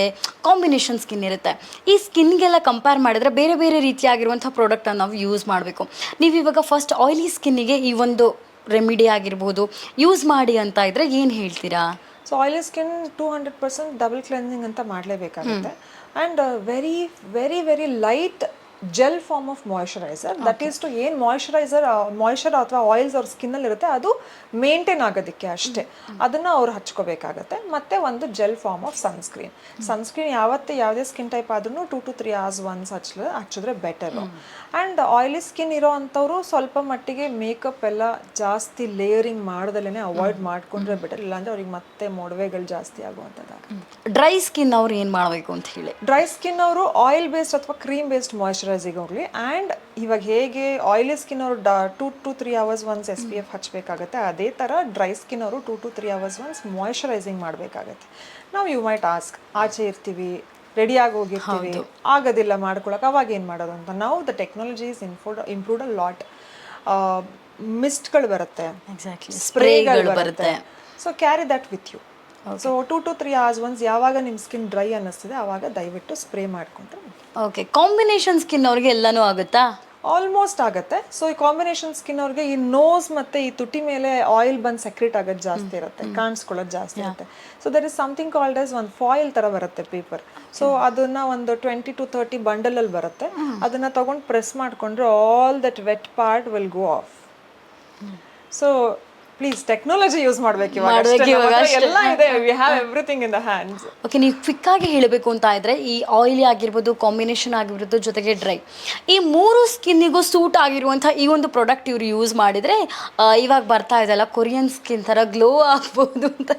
ಕಾಂಬಿನೇಷನ್ ಸ್ಕಿನ್ ಇರುತ್ತೆ. ಈ ಸ್ಕಿನ್ಗೆಲ್ಲ ಕಂಪೇರ್ ಮಾಡಿದ್ರೆ ಬೇರೆ ಬೇರೆ ರೀತಿಯಾಗಿರುವಂಥ ಪ್ರಾಡಕ್ಟನ್ನು ನಾವು ಯೂಸ್ ಮಾಡಬೇಕು. ನೀವು ಇವಾಗ ಫಸ್ಟ್ ಆಯಿಲಿ ಸ್ಕಿನ್ನಿಗೆ ಈ ಒಂದು ರೆಮಿಡಿ ಆಗಿರ್ಬೋದು ಯೂಸ್ ಮಾಡಿ ಅಂತ ಇದ್ರೆ ಏನು ಹೇಳ್ತೀರಾ? So oily skin 200% double cleansing ಅಂತ ಮಾಡಲೇಬೇಕಾಗುತ್ತೆ. And very very very light gel form of moisturiser. That is to ಏನು ಮಾಯಿಶ್ಚರ್ ಅಥವಾ ಆಯಿಲ್ಸ್ ಅವ್ರ ಸ್ಕಿನ್ನಲ್ಲಿ ಇರುತ್ತೆ ಅದು ಮೇಂಟೈನ್ ಆಗೋದಕ್ಕೆ ಅಷ್ಟೇ, ಅದನ್ನು ಅವ್ರು ಹಚ್ಕೋಬೇಕಾಗತ್ತೆ. ಮತ್ತು ಒಂದು ಜೆಲ್ ಫಾರ್ಮ್ ಆಫ್ ಸನ್ಸ್ಕ್ರೀನ್ ಯಾವುದೇ ಸ್ಕಿನ್ ಟೈಪ್ ಆದ್ರೂ 2 to 3 hours ಒನ್ಸ್ ಹಚ್ಚಿದ್ರೆ ಬೆಟರು. ಆ್ಯಂಡ್ ಆಯಿಲಿ ಸ್ಕಿನ್ ಇರೋ ಅಂಥವ್ರು ಸ್ವಲ್ಪ ಮಟ್ಟಿಗೆ ಮೇಕಪ್ ಎಲ್ಲ ಜಾಸ್ತಿ ಲೇಯರಿಂಗ್ ಮಾಡ್ದಲೇ ಅವಾಯ್ಡ್ ಮಾಡ್ಕೊಂಡ್ರೆ ಬೆಟರ್, ಇಲ್ಲಾಂದರೆ ಅವ್ರಿಗೆ ಮತ್ತೆ ಮೊಡವೆಗಳು ಜಾಸ್ತಿ ಆಗುವಂಥದ್ದಾಗುತ್ತೆ. ಡ್ರೈ ಸ್ಕಿನ್ ಅವ್ರು ಏನು ಮಾಡಬೇಕು ಅಂತ ಹೇಳಿ? ಡ್ರೈ ಸ್ಕಿನ್ ಅವರು ಆಯಿಲ್ ಬೇಸ್ಡ್ ಅಥವಾ ಕ್ರೀಮ್ ಬೇಸ್ಡ್ ಮಾಯಿಶ್ಚರೈಸಿಂಗ್ ಹೋಗಲಿ. ಆ್ಯಂಡ್ ಇವಾಗ ಹೇಗೆ ಆಯಿಲಿ ಸ್ಕಿನ್ ಅವರು 2 to 3 hours ಒನ್ಸ್ SPF ಹಚ್ಚಬೇಕಾಗತ್ತೆ, ಅದೇ ಥರ ಡ್ರೈ ಸ್ಕಿನ್ ಅವರು 2 to 3 hours ಒನ್ಸ್ ಮಾಯಿಶ್ಚರೈಸಿಂಗ್ ಮಾಡಬೇಕಾಗತ್ತೆ. ನಾವು ಯು ಮೈಟ್ ಆಸ್ಕ್, ಆಚೆ ಇರ್ತೀವಿ, ರೆಡಿಯಾಗಿ ಹೋಗಿರ್ತೀವಿ, ಆಗೋದಿಲ್ಲ ಮಾಡ್ಕೊಳಕ್ಕೆ, ಅವಾಗ ಏನು ಮಾಡೋದು ಅಂತ. ನಾವು the technology is improved a lot. ಮಿಸ್ಟ್ಗಳು ಬರುತ್ತೆ, ಸ್ಪ್ರೇಗಳು ಬರುತ್ತೆ, so carry that with you. So 2 to 3 hours once ಯಾವಾಗ ನಿಮ್ಮ ಸ್ಕಿನ್ ಡ್ರೈ ಅನ್ನಿಸ್ತಿದೆ ಆವಾಗ ದಯವಿಟ್ಟು ಸ್ಪ್ರೇ ಮಾಡಿಕೊಂಡ್ರೆ. ಓಕೆ, ಕಾಂಬಿನೇಷನ್ ಸ್ಕಿನ್ ಅವ್ರಿಗೆ ಎಲ್ಲನೂ ಆಗುತ್ತಾ? ಆಲ್ಮೋಸ್ಟ್ ಆಗುತ್ತೆ. ಸೊ ಈ ಕಾಂಬಿನೇಷನ್ ಸ್ಕಿನ್ ಅವ್ರಿಗೆ ಈ ನೋಸ್ ಮತ್ತು ಈ ತುಟಿ ಮೇಲೆ ಆಯಿಲ್ ಬಂದು ಸೆಕ್ರೇಟ್ ಆಗೋದು ಜಾಸ್ತಿ ಇರುತ್ತೆ, ಕಾಣಿಸ್ಕೊಳ್ಳೋದು ಜಾಸ್ತಿ ಇರುತ್ತೆ. So there is something called as ಒಂದು ಫಾಯಿಲ್ ಥರ ಬರುತ್ತೆ, ಪೇಪರ್. ಸೊ ಅದನ್ನು ಒಂದು 20 to 30 ಬಂಡಲಲ್ಲಿ ಬರುತ್ತೆ. ಅದನ್ನು ತೊಗೊಂಡು ಪ್ರೆಸ್ ಮಾಡಿಕೊಂಡ್ರೆ all that wet part will go off. So please technology use ಮಾಡಬೇಕು, ಎಲ್ಲ ಇದೆ, we have everything in the hands. Okay, ನೀವು ಕ್ವಿಕ್ಕಾಗಿ ಹೇಳಬೇಕು ಅಂತ ಇದ್ರೆ ಈ ಆಯಿಲಿ ಆಗಿರ್ಬೋದು, ಕಾಂಬಿನೇಷನ್ ಆಗಿರ್ಬೋದು, ಜೊತೆಗೆ ಡ್ರೈ, ಈ 3 ಸ್ಕಿನ್ನಿಗೂ ಸೂಟ್ ಆಗಿರುವಂಥ ಈ ಒಂದು ಪ್ರಾಡಕ್ಟ್ ಇವರು ಯೂಸ್ ಮಾಡಿದರೆ ಇವಾಗ ಬರ್ತಾ ಇದೆಲ್ಲ ಕೊರಿಯನ್ ಸ್ಕಿನ್ ಥರ ಗ್ಲೋ ಆಗ್ಬೋದು ಅಂತ.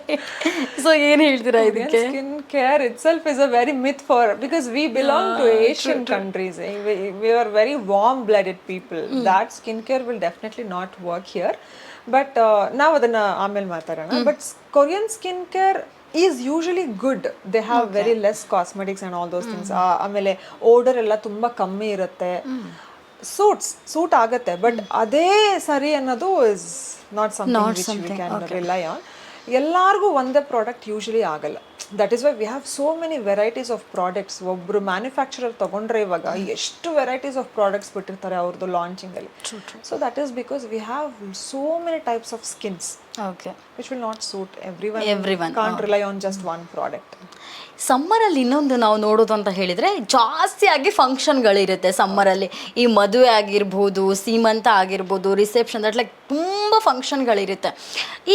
ಸೊ ಏನು ಹೇಳ್ತೀರಾ ಇದಕ್ಕೆ? Skin care itself is a very myth for, because we belong to Asian countries, we are very warm blooded people. That skin care will definitely not work here. But ನಾವು ಅದನ್ನು ಆಮೇಲೆ ಮಾತಾಡೋಣ. But Korean skin care is usually good. They have very less cosmetics and all those things. ಆಮೇಲೆ odour ಎಲ್ಲ ತುಂಬ ಕಮ್ಮಿ ಇರುತ್ತೆ, suit ಆಗುತ್ತೆ. ಬಟ್ ಅದೇ ಸರಿ ಅನ್ನೋದು is not something which we can rely on. ಎಲ್ಲರಿಗೂ ಒಂದೇ ಪ್ರಾಡಕ್ಟ್ ಯೂಶಲಿ ಆಗಲ್ಲ. That is why we have so many varieties of products. ಒಬ್ಬರು ಮ್ಯಾನುಫ್ಯಾಕ್ಚರರ್ ತೊಗೊಂಡ್ರೆ ಇವಾಗ ಎಷ್ಟು ವೆರೈಟೀಸ್ ಆಫ್ ಪ್ರಾಡಕ್ಟ್ಸ್ ಬಿಟ್ಟಿರ್ತಾರೆ ಅವ್ರದ್ದು ಲಾಂಚಿಂಗಲ್ಲಿ. So that is because we have so many types of skins which will not suit everyone. Can't rely on just one product. ಸಮ್ಮರಲ್ಲಿ ಇನ್ನೊಂದು ನಾವು ನೋಡೋದು ಅಂತ ಹೇಳಿದರೆ ಜಾಸ್ತಿಯಾಗಿ ಫಂಕ್ಷನ್ಗಳಿರುತ್ತೆ ಸಮ್ಮರಲ್ಲಿ. ಈ ಮದುವೆ ಆಗಿರ್ಬೋದು, ಸೀಮಂತ ಆಗಿರ್ಬೋದು, ರಿಸೆಪ್ಷನ್, ದಟ್ ಲೈಕ್ ತುಂಬ ಫಂಕ್ಷನ್ಗಳಿರುತ್ತೆ.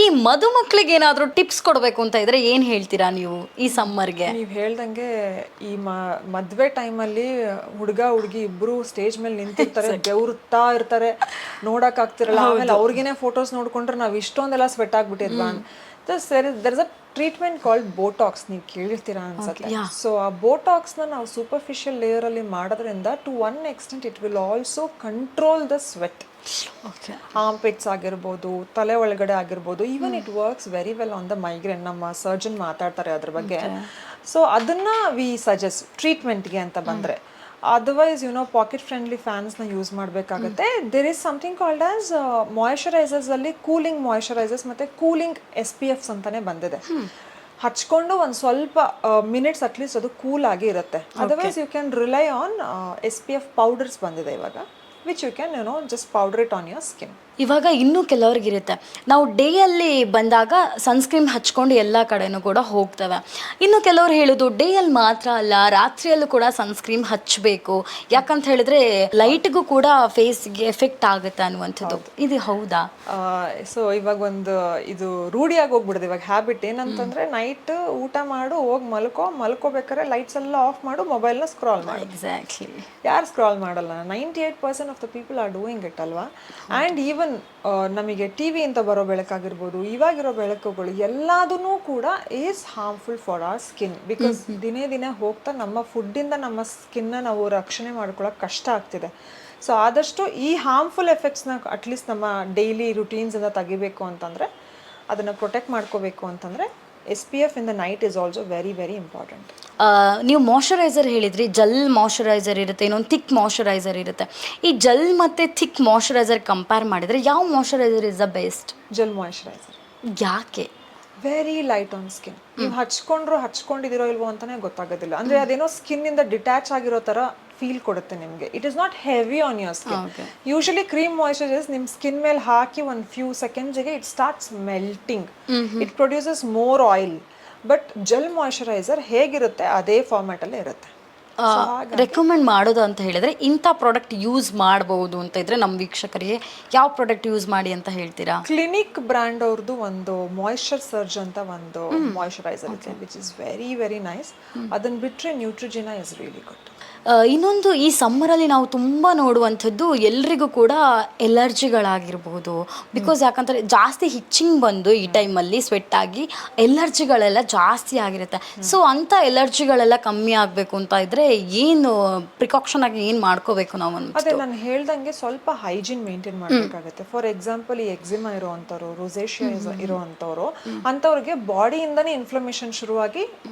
ಈ ಮದುಮಕ್ಳಿಗೆ ಏನಾದರೂ ಟಿಪ್ಸ್ ಕೊಡಬೇಕು ಅಂತ ಇದ್ರೆ ಏನು ಹೇಳ್ತೀರಾ ನೀವು ಈ ಸಮ್ಮರ್ಗೆ? ನೀವು ಹೇಳ್ದಂಗೆ ಈ ಮದುವೆ ಟೈಮಲ್ಲಿ ಹುಡುಗ ಹುಡುಗಿ ಇಬ್ಬರು ಸ್ಟೇಜ್ ಮೇಲೆ ನಿಂತಿರ್ತಾರೆ, ಬೆವರುತ್ತಾ ಇರ್ತಾರೆ, ನೋಡೋಕ್ಕಾಗ್ತಿರಲ್ಲ. ಆಮೇಲೆ ಅವ್ರಿಗೇನೆ ಫೋಟೋಸ್ ನೋಡ್ಕೊಂಡ್ರೆ ನಾವು ಇಷ್ಟೊಂದೆಲ್ಲ ಸ್ವೆಟ್ ಆಗಿಬಿಟ್ಟಿದ್ವಾ. There is a treatment called Botox, ನೀವು ಕೇಳಿರ್ತೀರಾ ಅನ್ಸುತ್ತೆ. ಸೊ ಆ ಬೋಟಾಕ್ಸ್ನ ನಾವು ಸೂಪರ್ಫಿಷಿಯಲ್ ಲೇಯರಲ್ಲಿ ಮಾಡೋದ್ರಿಂದ to one extent it will also control the sweat. Armpits ಆಗಿರ್ಬೋದು, ತಲೆ ಒಳಗಡೆ ಆಗಿರ್ಬೋದು. Even it works very well on the migraine. ನಮ್ಮ ಸರ್ಜನ್ ಮಾತಾಡ್ತಾರೆ ಅದ್ರ ಬಗ್ಗೆ. ಸೊ ಅದನ್ನು ವಿ ಸಜೆಸ್ಟ್ ಟ್ರೀಟ್ಮೆಂಟ್ಗೆ ಅಂತ ಬಂದರೆ. ಅದರ್ವೈಸ್ ಪಾಕೆಟ್ ಫ್ರೆಂಡ್ಲಿ ಫ್ಯಾನ್ಸ್ನ ಯೂಸ್ ಮಾಡಬೇಕಾಗುತ್ತೆ. There is something called as ಮಾಯಿಶ್ಚರೈಸರ್ಸಲ್ಲಿ ಕೂಲಿಂಗ್ ಮಾಯಿಶ್ಚರೈಸರ್ಸ್ ಮತ್ತು ಕೂಲಿಂಗ್ SPFs ಅಂತಲೇ ಬಂದಿದೆ. ಹಚ್ಕೊಂಡು ಒಂದು ಸ್ವಲ್ಪ ಮಿನಿಟ್ಸ್ ಅಟ್ಲೀಸ್ಟ್ ಅದು ಕೂಲ್ ಆಗಿ ಇರುತ್ತೆ. Otherwise you can rely on SPF powders ಬಂದಿದೆ ಇವಾಗ, which you can just powder it on your skin. ಇವಾಗ ಇನ್ನೂ ಕೆಲವ್ರಿಗಿರುತ್ತೆ, ನಾವು ಡೇಯಲ್ಲಿ ಬಂದಾಗ ಸನ್ಸ್ಕ್ರೀನ್ ಹಚ್ಕೊಂಡು ಎಲ್ಲ ಕಡೆನೂ ಕೂಡ ಹೋಗ್ತವೆ. ಇನ್ನು ಕೆಲವ್ರು ಹೇಳೋದು ಡೇಯಲ್ಲಿ ಮಾತ್ರ ಅಲ್ಲ, ರಾತ್ರಿಯಲ್ಲೂ ಕೂಡ ಸನ್ಸ್ಕ್ರೀನ್ ಹಚ್ಚಬೇಕು, ಯಾಕಂತ ಹೇಳಿದ್ರೆ ಲೈಟ್ಗೂ ಕೂಡ ಫೇಸ್ಗೆ ಎಫೆಕ್ಟ್ ಆಗುತ್ತೆ ಅನ್ನುವಂಥದ್ದು. ಇದು ಹೌದಾ? ಸೊ ಇವಾಗ ಒಂದು ಇದು ರೂಢಿಯಾಗಿ ಹೋಗ್ಬಿಡುದು ಇವಾಗ ಹ್ಯಾಬಿಟ್. ಏನಂತಂದ್ರೆ ನೈಟ್ ಊಟ ಮಾಡು, ಹೋಗಿ ಮಲ್ಕೋಬೇಕಾದ್ರೆ ಲೈಟ್ಸ್ ಎಲ್ಲ ಆಫ್ ಮಾಡು, ಮೊಬೈಲ್ನ ಸ್ಕ್ರಾಲ್ ಮಾಡು. ಎಕ್ಸಾಕ್ಟ್ಲಿ. ಯಾರು ಸ್ಕ್ರಾಲ್ ಮಾಡಲ್ಲ? 98% of the people are doing it ಅಲ್ವಾ. ಆ್ಯಂಡ್ ಈವನ್ ನಮಗೆ ಟಿವಿ ಅಂತ ಬರೋ ಬೆಳಕಾಗಿರ್ಬೋದು, ಇವಾಗಿರೋ ಬೆಳಕುಗಳು ಎಲ್ಲದೂ ಕೂಡ is harmful for our skin. Because ದಿನೇ ಹೋಗ್ತಾ ನಮ್ಮ ಫುಡ್ಡಿಂದ ನಮ್ಮ ಸ್ಕಿನ್ನ ನಾವು ರಕ್ಷಣೆ ಮಾಡ್ಕೊಳ್ಳೋಕೆ ಕಷ್ಟ ಆಗ್ತಿದೆ. ಸೊ ಆದಷ್ಟು ಈ ಹಾರ್ಮ್ಫುಲ್ ಎಫೆಕ್ಟ್ಸ್ನ ಅಟ್ಲೀಸ್ಟ್ ನಮ್ಮ ಡೈಲಿ ರುಟೀನ್ಸಿಂದ ತೆಗಿಬೇಕು ಅಂತಂದರೆ, ಅದನ್ನು ಪ್ರೊಟೆಕ್ಟ್ ಮಾಡ್ಕೋಬೇಕು ಅಂತಂದರೆ SPF in the night is also very very important. ನೀವು ಮಾಯ್ಶ್ಚರೈಸರ್ ಹೇಳಿದ್ರಿ, ಜೆಲ್ ಮಾಯ್ಶ್ಚರೈಸರ್ ಇರುತ್ತೆ, ಇನ್ನೊಂದು ಥಿಕ್ ಮಾಯ್ಶ್ಚರೈಸರ್ ಇರುತ್ತೆ. ಈ ಜೆಲ್ ಮತ್ತು ಥಿಕ್ ಮಾಯ್ಶ್ಚರೈಸರ್ ಕಂಪೇರ್ ಮಾಡಿದರೆ ಯಾವ moisturiser is the best? Gel moisturiser. ಯಾಕೆ? Very light on skin. ನೀವು ಹಚ್ಕೊಂಡಿದಿರೋ ಇಲ್ವೋ ಅಂತಾನೆ ಗೊತ್ತಾಗೋದಿಲ್ಲ. ಅಂದರೆ ಅದೇನೋ ಸ್ಕಿನ್ನಿಂದ ಡಿಟ್ಯಾಚ್ ಆಗಿರೋ ಥರ ಫೀಲ್ ಕೊಡುತ್ತೆ ನಿಮಗೆ. It is not heavy on your skin. Usually cream moisturisers ನಿಮ್ಮ ಸ್ಕಿನ್ ಮೇಲೆ ಹಾಕಿ ಒಂದು ಫ್ಯೂ ಸೆಕೆಂಡ್ಸ್ಗೆ it starts melting, it produces more oil. But gel moisturiser ಹೇಗಿರುತ್ತೆ ಅದೇ ಫಾರ್ಮ್ಯಾಟಲ್ಲೇ ಇರುತ್ತೆ. ರೆಕಮೆಂಡ್ ಮಾಡೋದು ಅಂತ ಹೇಳಿದ್ರೆ ಇಂಥ ಪ್ರಾಡಕ್ಟ್ ಯೂಸ್ ಮಾಡಬಹುದು ಅಂತ ಇದ್ರೆ ನಮ್ಮ ವೀಕ್ಷಕರಿಗೆ ಯಾವ ಪ್ರಾಡಕ್ಟ್ ಯೂಸ್ ಮಾಡಿ ಅಂತ ಹೇಳ್ತೀರಾ? ಕ್ಲಿನಿಕ್ ಬ್ರ್ಯಾಂಡ್ ಅವ್ರದ್ದು ಒಂದು ಮಾಯಿಶ್ಚರ್ ಸರ್ಜ್ ಅಂತ ಒಂದು ಮಾಯಿಶ್ಚರೈಸರ್ ಇದೆ which is very very nice. ಅದನ್ನ ಬಿಟ್ಟರೆ ನ್ಯೂಟ್ರಿಜಿನಾ ಇಸ್ ರಿಯಲಿ ಗುಡ್. ಇನ್ನೊಂದು ಈ ಸಮ್ಮರಲ್ಲಿ ನಾವು ತುಂಬ ನೋಡುವಂಥದ್ದು ಎಲ್ರಿಗೂ ಕೂಡ ಎಲರ್ಜಿಗಳಾಗಿರ್ಬೋದು. ಬಿಕಾಸ್ ಯಾಕಂದರೆ ಜಾಸ್ತಿ ಹಿಚ್ಚಿಂಗ್ ಬಂದು ಈ ಟೈಮಲ್ಲಿ ಸ್ವೆಟ್ ಆಗಿ ಎಲರ್ಜಿಗಳೆಲ್ಲ ಜಾಸ್ತಿ ಆಗಿರುತ್ತೆ. ಸೊ ಅಂಥ ಎಲರ್ಜಿಗಳೆಲ್ಲ ಕಮ್ಮಿ ಆಗಬೇಕು ಅಂತ ಇದ್ದರೆ ಏನು ಪ್ರಿಕಾಕ್ಷನ್ ಆಗಿ ಏನು ಮಾಡ್ಕೋಬೇಕು ನಾವು ಅದೇ ನಾನು ಹೇಳ್ದಂಗೆ ಸ್ವಲ್ಪ ಹೈಜೀನ್ ಮೇಂಟೈನ್ ಮಾಡಬೇಕಾಗುತ್ತೆ. ಫಾರ್ ಎಕ್ಸಾಂಪಲ್ ಈ ಎಕ್ಸಿಮಾ ಇರೋವಂಥವ್ರು, ರೊಸೇಷಿಯಾ ಇರೋವಂಥವ್ರು, ಅಂಥವ್ರಿಗೆ ಬಾಡಿಯಿಂದನೇ ಇನ್ಫ್ಲಮೇಷನ್ ಶುರುವಾಗಿ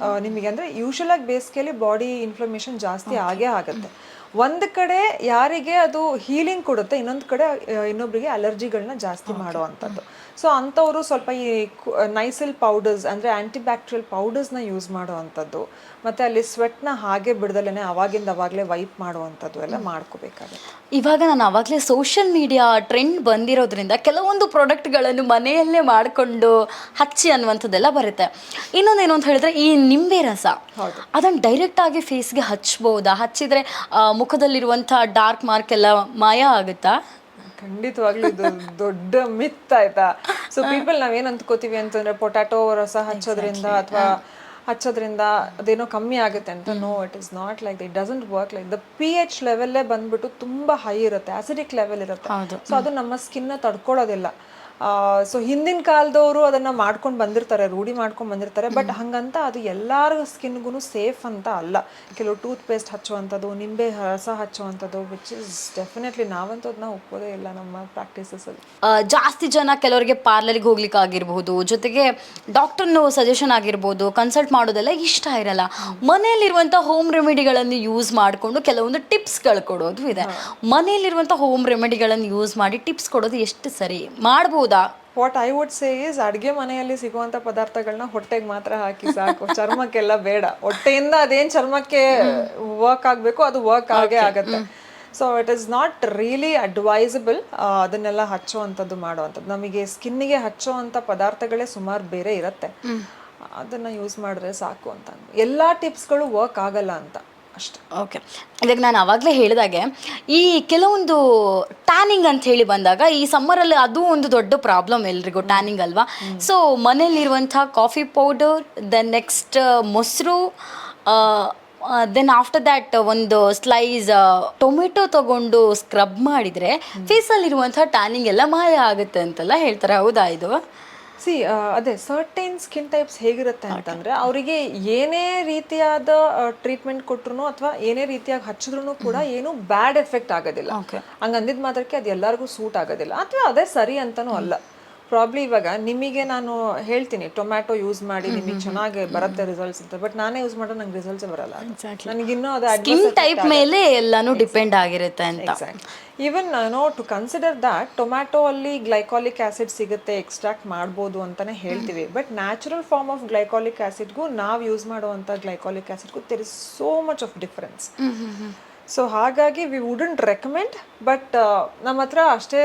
ನಿಮಗೆ ಅಂದರೆ ಯೂಶುವಲ್ ಆಗಿ ಬೇಸಿಗೆಯಲ್ಲಿ ಬಾಡಿ ಇನ್ಫ್ಲಮೇಷನ್ ಜಾಸ್ತಿ ಆಗುತ್ತೆ. ಒಂದು ಕಡೆ ಯಾರಿಗೆ ಅದು ಹೀಲಿಂಗ್ ಕೊಡುತ್ತೆ, ಇನ್ನೊಂದು ಕಡೆ ಇನ್ನೊಬ್ಬರಿಗೆ ಅಲರ್ಜಿಗಳನ್ನ ಜಾಸ್ತಿ ಮಾಡುವಂಥದ್ದು. ಸೊ ಅಂಥವರು ಸ್ವಲ್ಪ ಈ ನೈಸಿಲ್ ಪೌಡರ್ಸ್ ಅಂದರೆ ಆ್ಯಂಟಿಬ್ಯಾಕ್ಟೀರಿಯಲ್ ಪೌಡರ್ಸ್ನ ಯೂಸ್ ಮಾಡುವಂಥದ್ದು, ಮತ್ತು ಅಲ್ಲಿ ಸ್ವೆಟ್ನ ಹಾಗೆ ಬಿಡ್ದಲೇ ಅವಾಗಲೇ ವೈಪ್ ಮಾಡುವಂಥದ್ದು ಎಲ್ಲ ಮಾಡ್ಕೋಬೇಕಾಗುತ್ತೆ. ಇವಾಗ ನಾನು ಆವಾಗಲೇ ಸೋಷಿಯಲ್ ಮೀಡಿಯಾ ಟ್ರೆಂಡ್ ಬಂದಿರೋದ್ರಿಂದ ಕೆಲವೊಂದು ಪ್ರಾಡಕ್ಟ್ಗಳನ್ನು ಮನೆಯಲ್ಲೇ ಮಾಡಿಕೊಂಡು ಹಚ್ಚಿ ಅನ್ನುವಂಥದ್ದೆಲ್ಲ ಬರುತ್ತೆ. ಇನ್ನೊಂದೇನು ಅಂತ ಹೇಳಿದ್ರೆ ಈ ನಿಂಬೆ ರಸ, ಅದನ್ನು ಡೈರೆಕ್ಟಾಗಿ ಫೇಸ್ಗೆ ಹಚ್ಬೋದಾ? ಹಚ್ಚಿದರೆ ಮುಖದಲ್ಲಿರುವಂಥ ಡಾರ್ಕ್ ಮಾರ್ಕ್ ಎಲ್ಲ ಮಾಯ ಆಗುತ್ತಾ? ಖಂಡಿತವಾಗ್ಲೂ ಇದು ದೊಡ್ಡ ಮಿತ್ ಆಯ್ತಾ. ಸೊ ಪೀಪಲ್ ನಾವೇನು ಅಂದ್ಕೋತೀವಿ ಅಂತಂದ್ರೆ ಪೊಟ್ಯಾಟೊ ರಸ ಹಚ್ಚೋದ್ರಿಂದ ಅಥವಾ ಹಚ್ಚೋದ್ರಿಂದ ಅದೇನೋ ಕಮ್ಮಿ ಆಗುತ್ತೆ ಅಂತ. No, it is not like it doesn't work like the pH ಲೆವೆಲ್ಲೇ ಬಂದ್ಬಿಟ್ಟು ತುಂಬಾ ಹೈ ಇರುತ್ತೆ, ಆಸಿಡಿಕ್ ಲೆವೆಲ್ ಇರುತ್ತೆ. ಸೊ ಅದು ನಮ್ಮ ಸ್ಕಿನ್ನ ತಡ್ಕೊಳ್ಳೋದಿಲ್ಲ. ಸೊ ಹಿಂದಿನ ಕಾಲದವರು ಅದನ್ನ ಮಾಡ್ಕೊಂಡು ಬಂದಿರ್ತಾರೆ, ರೂಢಿ ಮಾಡ್ಕೊಂಡು ಬಂದಿರ್ತಾರೆ. ಬಟ್ ಹಂಗಂತ ಅದು ಎಲ್ಲರ ಸ್ಕಿನ್ಗೂ ಸೇಫ್ ಅಂತ ಅಲ್ಲ. ಕೆಲವು ಟೂತ್ ಪೇಸ್ಟ್ ಹಚ್ಚುವಂಥದ್ದು, ನಿಂಬೆ ರಸ ಹಚ್ಚುವಂಥದ್ದು ವಿಚ್ ಇಸ್ ಡೆಫಿನೆಟ್ಲಿ ನಾವಂತೂ ಅದನ್ನ ಒಪ್ಪೋದೇ ಇಲ್ಲ ನಮ್ಮ ಪ್ರಾಕ್ಟೀಸಸಲ್ಲಿ. ಜಾಸ್ತಿ ಜನ ಕೆಲವರಿಗೆ ಪಾರ್ಲರ್ಗೆ ಹೋಗ್ಲಿಕ್ಕೆ ಆಗಿರ್ಬೋದು, ಜೊತೆಗೆ ಡಾಕ್ಟರ್ನ ಸಜೆಷನ್ ಆಗಿರ್ಬೋದು, ಕನ್ಸಲ್ಟ್ ಮಾಡೋದೆಲ್ಲ ಇಷ್ಟ ಇರಲ್ಲ. ಮನೆಯಲ್ಲಿರುವಂಥ ಹೋಮ್ ರೆಮಿಡಿಗಳನ್ನು ಯೂಸ್ ಮಾಡಿಕೊಂಡು ಕೆಲವೊಂದು ಟಿಪ್ಸ್ಗಳು ಕೊಡೋದು ಇದೆ. ಮನೆಯಲ್ಲಿರುವಂಥ ಹೋಮ್ ರೆಮಿಡಿಗಳನ್ನು ಯೂಸ್ ಮಾಡಿ ಟಿಪ್ಸ್ ಕೊಡೋದು ಎಷ್ಟು ಸರಿ ಮಾಡ್ಬೋದು? What I would say is ಅಡುಗೆ ಮನೆಯಲ್ಲಿ ಸಿಗುವಂಥ ಪದಾರ್ಥಗಳನ್ನ ಹೊಟ್ಟೆಗೆ ಮಾತ್ರ ಹಾಕಿ ಸಾಕು, ಚರ್ಮಕ್ಕೆಲ್ಲ ಬೇಡ. ಹೊಟ್ಟೆಯಿಂದ ಅದೇನು ಚರ್ಮಕ್ಕೆ ವರ್ಕ್ ಆಗಬೇಕು ಅದು ವರ್ಕ್ ಆಗೇ ಆಗುತ್ತೆ. So it is not really advisable ಅದನ್ನೆಲ್ಲ ಹಚ್ಚುವಂಥದ್ದು ಮಾಡುವಂಥದ್ದು. ನಮಗೆ ಸ್ಕಿನ್ನಿಗೆ ಹಚ್ಚುವಂಥ ಪದಾರ್ಥಗಳೇ ಸುಮಾರು ಬೇರೆ ಇರುತ್ತೆ, ಅದನ್ನು ಯೂಸ್ ಮಾಡಿದ್ರೆ ಸಾಕು ಅಂತ. ಎಲ್ಲ ಟಿಪ್ಸ್ಗಳು ವರ್ಕ್ ಆಗಲ್ಲ ಅಂತ ಅಷ್ಟೇ. ಓಕೆ, ಇವಾಗ ನಾನು ಆವಾಗಲೇ ಹೇಳಿದಾಗೆ ಈ ಕೆಲವೊಂದು ಟ್ಯಾನಿಂಗ್ ಅಂತ ಹೇಳಿ ಬಂದಾಗ ಈ ಸಮ್ಮರಲ್ಲಿ ಅದು ಒಂದು ದೊಡ್ಡ ಪ್ರಾಬ್ಲಮ್ ಎಲ್ರಿಗೂ, ಟ್ಯಾನಿಂಗ್ ಅಲ್ವಾ? ಸೊ ಮನೇಲಿರುವಂಥ ಕಾಫಿ ಪೌಡರ್, ದೆನ್ ನೆಕ್ಸ್ಟ್ ಮೊಸರು, ದೆನ್ ಆಫ್ಟರ್ ದ್ಯಾಟ್ ಒಂದು ಸ್ಲೈಸ್ ಟೊಮೆಟೊ ತಗೊಂಡು ಸ್ಕ್ರಬ್ ಮಾಡಿದರೆ ಫೇಸಲ್ಲಿರುವಂಥ ಟ್ಯಾನಿಂಗ್ ಎಲ್ಲ ಮಾಯ ಆಗುತ್ತೆ ಅಂತೆಲ್ಲ ಹೇಳ್ತಾರೆ. ಹೌದಾ ಇದು? ಅದೇ ಸರ್ಟೈನ್ ಸ್ಕಿನ್ ಟೈಪ್ಸ್ ಹೇಗಿರುತ್ತೆ ಅಂತಂದ್ರೆ ಅವರಿಗೆ ಏನೇ ರೀತಿಯಾದ ಟ್ರೀಟ್ಮೆಂಟ್ ಕೊಟ್ರು ಅಥವಾ ಏನೇ ರೀತಿಯಾಗಿ ಹಚ್ಚಿದ್ರು ಕೂಡ ಏನು ಬ್ಯಾಡ್ ಎಫೆಕ್ಟ್ ಆಗೋದಿಲ್ಲ. ಹಂಗಂದಿದ್ ಮಾತ್ರಕ್ಕೆ ಅದು ಎಲ್ಲರಿಗೂ ಸೂಟ್ ಆಗೋದಿಲ್ಲ ಅಥವಾ ಅದೇ ಸರಿ ಅಂತಾನೂ ಅಲ್ಲ. ಪ್ರಾಬ್ಲಿ ಇವಾಗ ನಿಮಗೆ ನಾನು ಹೇಳ್ತೀನಿ ಟೊಮ್ಯಾಟೊ ಯೂಸ್ ಮಾಡಿ ನಿಮಗೆ ಚೆನ್ನಾಗಿ ಬರುತ್ತೆ ರಿಸಲ್ಟ್ಸ್ ಅಂತ, ಬಟ್ ನಾನೇ ಯೂಸ್ ಮಾಡೋ ನಂಗೆ ರಿಸಲ್ಟ್ಸ್ ಬರಲ್ಲ. ನನಗಿನ್ನೂ ಅದು ಸ್ಕಿನ್ ಟೈಪ್ ಮೇಲೆ ಎಲ್ಲಾನು ಡಿಪೆಂಡ್ ಆಗಿರುತ್ತೆ ಅಂತ. Even know to consider that tomato ಅಲ್ಲಿ ಗ್ಲೈಕಾಲಿಕ್ ಆಸಿಡ್ ಸಿಗುತ್ತೆ, ಎಕ್ಸ್ಟ್ರಾಕ್ಟ್ ಮಾಡ್ಬೋದು ಅಂತಾನೆ ಹೇಳ್ತೀವಿ. But natural form of glycolic ಆಸಿಡ್ಗೂ ನಾವು ಯೂಸ್ ಮಾಡುವಂಥ ಗ್ಲೈಕಾಲಿಕ್ ಆಸಿಡ್ಗೂ there is so much of difference. So ಹಾಗಾಗಿ ವಿ ವುಡಂಟ್ ರೆಕಮೆಂಡ್. ಬಟ್ ನಮ್ಮ ಹತ್ರ ಅಷ್ಟೇ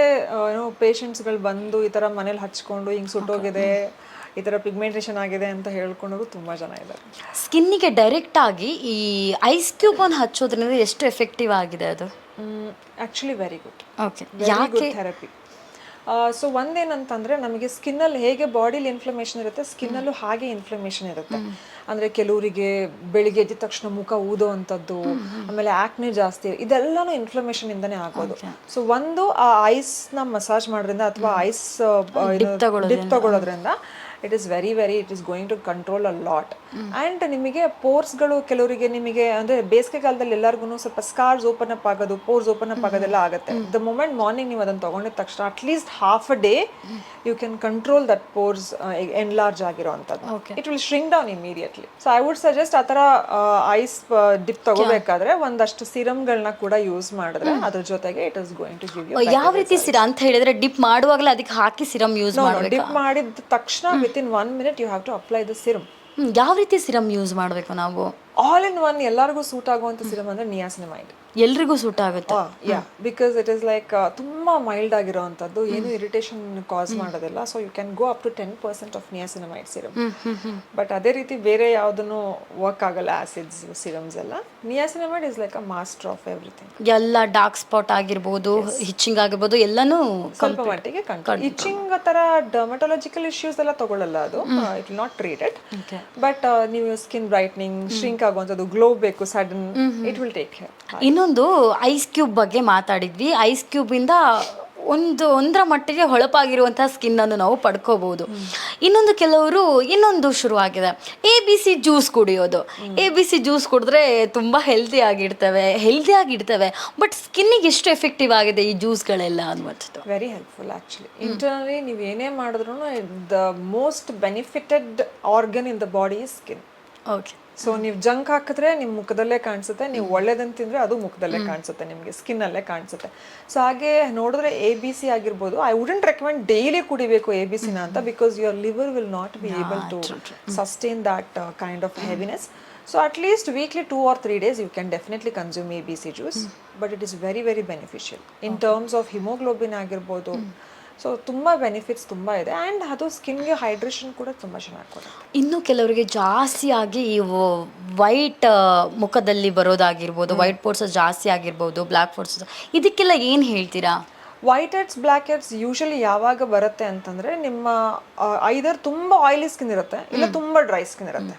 ಏನೋ ಪೇಷಂಟ್ಸ್ಗಳು ಬಂದು ಈ ಥರ ಮನೇಲಿ ಹಚ್ಕೊಂಡು ಹಿಂಗೆ ಸುಟ್ಟೋಗಿದೆ, ಈ ಥರ ಪಿಗ್ಮೆಂಟೇಷನ್ ಆಗಿದೆ ಅಂತ ಹೇಳ್ಕೊಂಡವರು ತುಂಬ ಜನ ಇದ್ದಾರೆ. ಸ್ಕಿನ್ನಿಗೆ ಡೈರೆಕ್ಟಾಗಿ ಈ ಐಸ್ ಕ್ಯೂಬನ್ನು ಹಚ್ಚೋದ್ರಿಂದ ಎಷ್ಟು ಎಫೆಕ್ಟಿವ್ ಆಗಿದೆ ಅದು? Actually very good. Okay, very good therapy. So ಒಂದೇನಂತಂದರೆ ನಮಗೆ ಸ್ಕಿನ್ನಲ್ಲಿ ಹೇಗೆ ಬಾಡಿಲಿ ಇನ್ಫ್ಲಮೇಷನ್ ಇರುತ್ತೆ, ಸ್ಕಿನ್ನಲ್ಲೂ ಹಾಗೆ ಇನ್ಫ್ಲಮೇಷನ್ ಇರುತ್ತೆ. ಅಂದರೆ ಕೆಲವರಿಗೆ ಬೆಳಿಗ್ಗೆ ಎದ್ದ ತಕ್ಷಣ ಮುಖ ಊದೋವಂಥದ್ದು, ಆಮೇಲೆ ಆಕ್ನೆ ಜಾಸ್ತಿ, ಇದೆಲ್ಲನೂ ಇನ್ಫ್ಲಮೇಷನ್ ಇಂದನೇ ಆಗೋದು. ಸೊ ಒಂದು ಆ ಐಸ್ನ ಮಸಾಜ್ ಮಾಡೋದ್ರಿಂದ ಅಥವಾ ಐಸ್ ಡಿಪ್ ತಗೊಳ್ಳೋದ್ರಿಂದ it is very it is going to control a lot. And ನಿಮಗೆ ಪೋರ್ಸ್ಗಳು ಕೆಲವರಿಗೆ ನಿಮಗೆ ಅಂದರೆ ಬೇಸಿಗೆ ಕಾಲದಲ್ಲಿ ಎಲ್ಲರಿಗೂ ಸ್ವಲ್ಪ ಸ್ಕಾರ್ಸ್ ಓಪನ್ ಅಪ್ ಆಗೋದು, ಪೋರ್ಸ್ ಓಪನ್ ಅಪ್ ಆಗೋದೆಲ್ಲ ಆಗುತ್ತೆ. ದ ಮೊಮೆಂಟ್ ಮಾರ್ನಿಂಗ್ ನೀವು ಅದನ್ನು ತೊಗೊಂಡಿದ ತಕ್ಷಣ at least half a day you can control that pores enlarge ಆಗಿರೋವಂಥದ್ದು. It will shrink down immediately. So I would suggest ಆ ಥರ ಐಸ್ ಡಿಪ್ ತಗೋಬೇಕಾದ್ರೆ ಒಂದಷ್ಟು ಸಿರಮ್ಗಳನ್ನ ಕೂಡ ಯೂಸ್ ಮಾಡಿದ್ರೆ ಅದ್ರ ಜೊತೆಗೆ it is going to give you. ಯಾವ ರೀತಿ ಸಿರಮ್ ಅಂತ ಹೇಳಿದ್ರೆ ಡಿಪ್ ಮಾಡುವಾಗಲೇ ಅದಕ್ಕೆ ಹಾಕಿ ಸಿರಮ್ ಯೂಸ್ ಮಾಡಬೇಕು? ಡಿಪ್ ಮಾಡಿದ ತಕ್ಷಣ within 1 minute you have to apply the serum. ಯಾವ ರೀತಿ ಸಿರಮ್ ಯೂಸ್ ಮಾಡಬೇಕು ನಾವು? ಆಲ್ ಇನ್ ಒನ್ ಎಲ್ಲರಿಗೂ ಸೂಟ್ ಆಗುವಂಥ ಸಿರಮ್ ಅಂದರೆ ನಿಯಾಸಿನಮೈಡ್. ಎಲ್ರಿಗೂ ಸೂಟ್ ಆಗುತ್ತೆ. Yeah because it is like ತುಂಬ ಮೈಲ್ಡ್ ಆಗಿರೋವಂಥದ್ದು, ಏನು ಇರಿಟೇಷನ್ ಕಾಸ್ ಮಾಡೋದಿಲ್ಲ. So you can go up to 10% of niacinamide serum. But ಅದೇ ರೀತಿ ಬೇರೆ ಯಾವುದನ್ನು ವರ್ಕ್ ಆಗಲ್ಲ, ಆಸಿಡ್ಸ್ ಸಿರಮ್ಸ್ ಎಲ್ಲ. Niacinamide is like a master of everything. ಎಲ್ಲ ಡಾರ್ಕ್ ಸ್ಪಾಟ್ ಆಗಿರ್ಬೋದು, ಹಿಚ್ಚಿಂಗ್ ಆಗಿರ್ಬೋದು, ಎಲ್ಲನೂ ಸ್ವಲ್ಪ ಮಟ್ಟಿಗೆ ಕಂಟ್ರೋಲ್. ಇಚಿಂಗ್ ಥರ ಡರ್ಮಟೊಲಾಜಿಕಲ್ ಇಶ್ಯೂಸ್ ಎಲ್ಲ ತಗೊಳ್ಳಲ್ಲ ಅದು, it will not treat it. But ನೀವು ಸ್ಕಿನ್ ಬ್ರೈಟ್ನಿಂಗ್, ಶ್ರಿಂಕ್ ಆಗುವಂಥದ್ದು, ಗ್ಲೋ ಬೇಕು sudden, it will take care. ಇನ್ನೊಂದು ಐಸ್ ಕ್ಯೂಬ್ ಬಗ್ಗೆ ಮಾತಾಡಿದ್ವಿ. ಐಸ್ ಕ್ಯೂಬಿಂದ ಒಂದರ ಮಟ್ಟಿಗೆ ಹೊಳಪಾಗಿರುವಂತಹ ಸ್ಕಿನ್ ಅನ್ನು ನಾವು ಪಡ್ಕೋಬಹುದು. ಇನ್ನೊಂದು ಕೆಲವರು ಇನ್ನೊಂದು ಶುರುವಾಗಿದೆ, ABC ಜ್ಯೂಸ್ ಕುಡಿಯೋದು. ABC ಜ್ಯೂಸ್ ಕುಡಿದ್ರೆ ತುಂಬ ಹೆಲ್ದಿ ಆಗಿರ್ತವೆ. ಬಟ್ ಸ್ಕಿನ್ನಿಗೆ ಎಷ್ಟು ಎಫೆಕ್ಟಿವ್ ಆಗಿದೆ ಈ ಜ್ಯೂಸ್ಗಳೆಲ್ಲ ಅನ್ನುವಂಥದ್ದು? Very helpful actually. ಇಂಟರ್ನಲಿ ನೀವು ಏನೇ ಮಾಡಿದ್ರು the most benefited organ in the body is skin. Okay. So ನೀವು ಜಂಕ್ ಹಾಕಿದ್ರೆ ನಿಮ್ಮ ಮುಖದಲ್ಲೇ ಕಾಣಿಸುತ್ತೆ, ನೀವು ಒಳ್ಳೇದನ್ನು ತಿಂದರೆ ಅದು ಮುಖದಲ್ಲೇ ಕಾಣಿಸುತ್ತೆ, ನಿಮಗೆ ಸ್ಕಿನ್ನಲ್ಲೇ ಕಾಣಿಸುತ್ತೆ. ಸೊ ಹಾಗೆ ನೋಡಿದ್ರೆ ABC ಆಗಿರ್ಬೋದು, ಐ ವುಡಂಟ್ ರೆಕಮೆಂಡ್ ಡೈಲಿ ಕುಡಿಬೇಕು ABCನ ಅಂತ, because your liver will not be able to sustain that kind of heaviness. So at least weekly 2 or 3 days you can definitely consume ABC juice, but it is very very beneficial in terms of hemoglobin ಆಗಿರ್ಬೋದು. So ತುಂಬ benefits ತುಂಬ ಇದೆ, and ಅದು ಸ್ಕಿನ್ಗೆ hydration ಕೂಡ ತುಂಬ ಚೆನ್ನಾಗಿ ಕೊಡುತ್ತೆ. ಇನ್ನು ಕೆಲವರಿಗೆ ಜಾಸ್ತಿಯಾಗಿ ಈ ವೈಟ್ ಮುಖದಲ್ಲಿ ಬರೋದಾಗಿರ್ಬೋದು, ವೈಟ್ ಪೋರ್ಟ್ಸ್ ಜಾಸ್ತಿ ಆಗಿರ್ಬೋದು, ಬ್ಲ್ಯಾಕ್ ಪೋರ್ಟ್ಸ್, ಇದಕ್ಕೆಲ್ಲ ಏನು ಹೇಳ್ತೀರಾ? White heads, black heads usually ಯಾವಾಗ ಬರುತ್ತೆ ಅಂತಂದರೆ, ನಿಮ್ಮ ಐದರ್ ತುಂಬ ಆಯಿಲಿ ಸ್ಕಿನ್ ಇರುತ್ತೆ, ಇಲ್ಲ ತುಂಬ ಡ್ರೈ ಸ್ಕಿನ್ ಇರುತ್ತೆ.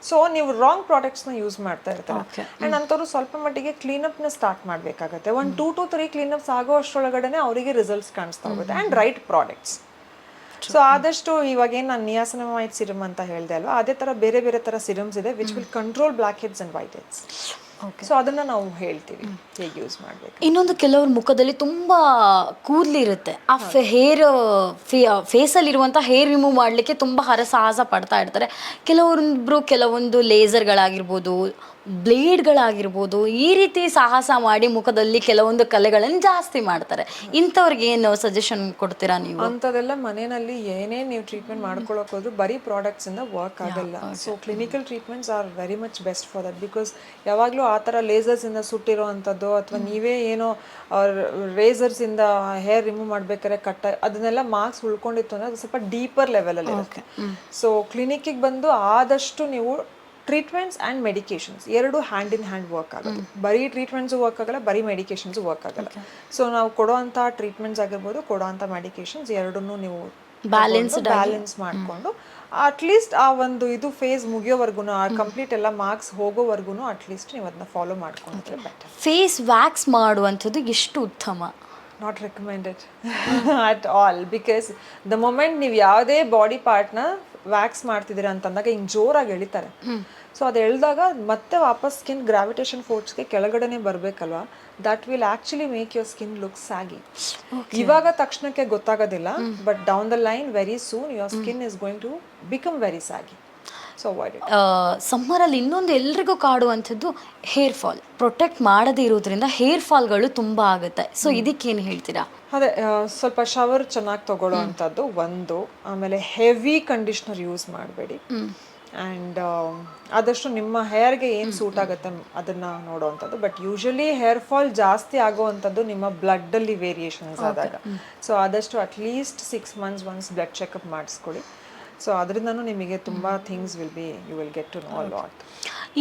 ಸೊ ನೀವು ರಾಂಗ್ ಪ್ರಾಡಕ್ಟ್ಸ್ನ ಯೂಸ್ ಮಾಡ್ತಾ ಇರ್ತಾರೆ. ಆ್ಯಂಡ್ ಅಂಥವ್ರು ಸ್ವಲ್ಪ ಮಟ್ಟಿಗೆ ಕ್ಲೀನಪ್ನ ಸ್ಟಾರ್ಟ್ ಮಾಡಬೇಕಾಗತ್ತೆ. 1 2 to 3 ಕ್ಲೀನಪ್ಸ್ ಆಗೋ ಅಷ್ಟರೊಳಗಡೆ ಅವರಿಗೆ ರಿಸಲ್ಟ್ಸ್ ಕಾಣಿಸ್ತಾ ಹೋಗುತ್ತೆ, ಆ್ಯಂಡ್ ರೈಟ್ ಪ್ರಾಡಕ್ಟ್ಸ್. ಸೊ ಆದಷ್ಟು ಇವಾಗೇನು ನಾನು ನಿಯಾಸಿನಮೈಡ್ ಸಿರಮ್ ಅಂತ ಹೇಳಿದೆ ಅಲ್ವಾ, ಅದೇ ಥರ ಬೇರೆ ಬೇರೆ ಥರ ಸಿರಮ್ಸ್ ಇದೆ which will control black heads and white heads. So ಅದನ್ನು ನಾವು ಹೇಳ್ತೀವಿ ಹೇಗೆ ಯೂಸ್ ಮಾಡಬೇಕು. ಇನ್ನೊಂದು, ಕೆಲವ್ರ ಮುಖದಲ್ಲಿ ತುಂಬ ಕೂದಲಿರುತ್ತೆ, ಆ ಫೇಸಲ್ಲಿರುವಂಥ ಹೇರ್ ರಿಮೂವ್ ಮಾಡಲಿಕ್ಕೆ ತುಂಬ ಹರಸಾಹಸ ಪಡ್ತಾ ಇರ್ತಾರೆ. ಕೆಲವೊಂದು ಲೇಸರ್ಗಳಾಗಿರ್ಬೋದು, ಬ್ಲೇಡ್ಗಳಾಗಿರ್ಬೋದು, ಈ ರೀತಿ ಸಾಹಸ ಮಾಡಿ ಮುಖದಲ್ಲಿ ಕೆಲವೊಂದು ಕಲೆಗಳನ್ನು ಜಾಸ್ತಿ ಮಾಡ್ತಾರೆ. ಇಂಥವ್ರಿಗೆ ಏನು ಸಜೆಷನ್ ಕೊಡ್ತೀರಾ ನೀವು? ಅಂಥದ್ದೆಲ್ಲ ಮನೆಯಲ್ಲಿ ಏನೇ ನೀವು ಟ್ರೀಟ್ಮೆಂಟ್ ಮಾಡ್ಕೊಳ್ಳೋಕೆ ಹೋದ್ರು ಬರೀ ಪ್ರಾಡಕ್ಟ್ಸಿಂದ ವರ್ಕ್ ಆಗಲ್ಲ. So clinical treatments are very much best for that, because ಯಾವಾಗಲೂ ಆ ಥರ ಲೇಸರ್ಸಿಂದ ಸುಟ್ಟಿರೋ ಅಂಥದ್ದು, ಅಥವಾ ನೀವೇ ಏನೋ ರೇಸರ್ಸಿಂದ ಹೇರ್ ರಿಮೂವ್ ಮಾಡ್ಬೇಕಾದ್ರೆ ಅದನ್ನೆಲ್ಲ ಮಾರ್ಕ್ಸ್ ಉಳ್ಕೊಂಡಿತ್ತು ಅಂದರೆ ಅದು ಸ್ವಲ್ಪ ಡೀಪರ್ ಲೆವೆಲಲ್ಲಿ ಇರುತ್ತೆ. ಸೊ ಕ್ಲಿನಿಕ್ಕಿಗೆ ಬಂದು ಆದಷ್ಟು ನೀವು ಟ್ರೀಟ್ಮೆಂಟ್ಸ್ ಆ್ಯಂಡ್ ಮೆಡಿಕೇಶನ್ಸ್ ಎರಡು ಹ್ಯಾಂಡ್ ಇನ್ ಹ್ಯಾಂಡ್ ವರ್ಕ್ ಆಗೋದು. ಬರೀ ಟ್ರೀಟ್ಮೆಂಟ್ಸು ವರ್ಕ್ ಆಗಲ್ಲ, ಬರೀ ಮೆಡಿಕೇಶನ್ಸು ವರ್ಕ್ ಆಗಲ್ಲ. ಸೊ ನಾವು ಕೊಡೋವಂಥ ಟ್ರೀಟ್ಮೆಂಟ್ಸ್ ಆಗಿರ್ಬೋದು, ಕೊಡೋವಂಥ ಮೆಡಿಕೇಶನ್ಸ್ ಎರಡನ್ನೂ ನೀವು ಬ್ಯಾಲೆನ್ಸ್ ಮಾಡಿಕೊಂಡು ಅಟ್ಲೀಸ್ಟ್ ಆ ಒಂದು ಇದು ಫೇಸ್ ಮುಗಿಯೋವರೆಗೂ, ಆ ಕಂಪ್ಲೀಟ್ ಎಲ್ಲ ಮಾರ್ಕ್ಸ್ ಹೋಗೋವರೆಗೂ ಅಟ್ಲೀಸ್ಟ್ ನೀವು ಅದನ್ನ ಫಾಲೋ ಮಾಡ್ಕೊಂಡ್ರೆ ಬೆಟರ್. ಫೇಸ್ ವ್ಯಾಕ್ಸ್ ಮಾಡುವಂಥದ್ದು ಎಷ್ಟು ಉತ್ತಮ? Not recommended at all, because the moment ನೀವು ಯಾವುದೇ ಬಾಡಿ ಪಾರ್ಟ್ನ ವ್ಯಾಕ್ಸ್ ಮಾಡ್ತಿದ್ದೀರಾ ಅಂತಂದಾಗ ಹಿಂಗೆ ಜೋರಾಗಿ ಎಳಿತಾರೆ. ಸೊ ಅದು ಎಳೆದಾಗ ಮತ್ತೆ ವಾಪಸ್ ಸ್ಕಿನ್ ಗ್ರಾವಿಟೇಷನ್ ಫೋರ್ಸ್ಗೆ ಕೆಳಗಡೆನೆ ಬರಬೇಕಲ್ವಾ, that will actually make your skin look saggy. ಇವಾಗ ತಕ್ಷಣಕ್ಕೆ ಗೊತ್ತಾಗೋದಿಲ್ಲ, but down the line very soon your skin is going to become very saggy. So avoid it. ಸಮ್ಮರಲ್ಲಿ ಇನ್ನೊಂದು ಎಲ್ರಿಗೂ ಕಾಡುವಂಥದ್ದು ಹೇರ್ ಫಾಲ್. ಪ್ರೊಟೆಕ್ಟ್ ಮಾಡದೇ ಇರೋದ್ರಿಂದ ಹೇರ್ ಫಾಲ್ಗಳು ತುಂಬ ಆಗುತ್ತೆ. ಸೊ ಇದಕ್ಕೇನು ಹೇಳ್ತೀರಾ? ಅದೇ ಸ್ವಲ್ಪ ಶವರ್ ಚೆನ್ನಾಗಿ ತಗೊಳ್ಳೋ ಅಂಥದ್ದು ಒಂದು, ಆಮೇಲೆ ಹೆವಿ ಕಂಡೀಷ್ನರ್ ಯೂಸ್ ಮಾಡಬೇಡಿ, ಆ್ಯಂಡ್ ಆದಷ್ಟು ನಿಮ್ಮ ಹೇರ್ಗೆ ಏನು ಸೂಟ್ ಆಗುತ್ತೆ ಅದನ್ನು ನೋಡೋವಂಥದ್ದು. ಬಟ್ ಯೂಶಲಿ ಹೇರ್ ಫಾಲ್ ಜಾಸ್ತಿ ಆಗೋವಂಥದ್ದು ನಿಮ್ಮ ಬ್ಲಡ್ಡಲ್ಲಿ ವೇರಿಯೇಷನ್ಸ್ ಆದಾಗ. ಸೊ ಆದಷ್ಟು at least 6 months once blood checkup ಮಾಡಿಸ್ಕೊಳ್ಳಿ. ಸೊ ಅದರಿಂದನೂ ನಿಮಗೆ ತುಂಬ things you will get to know a lot.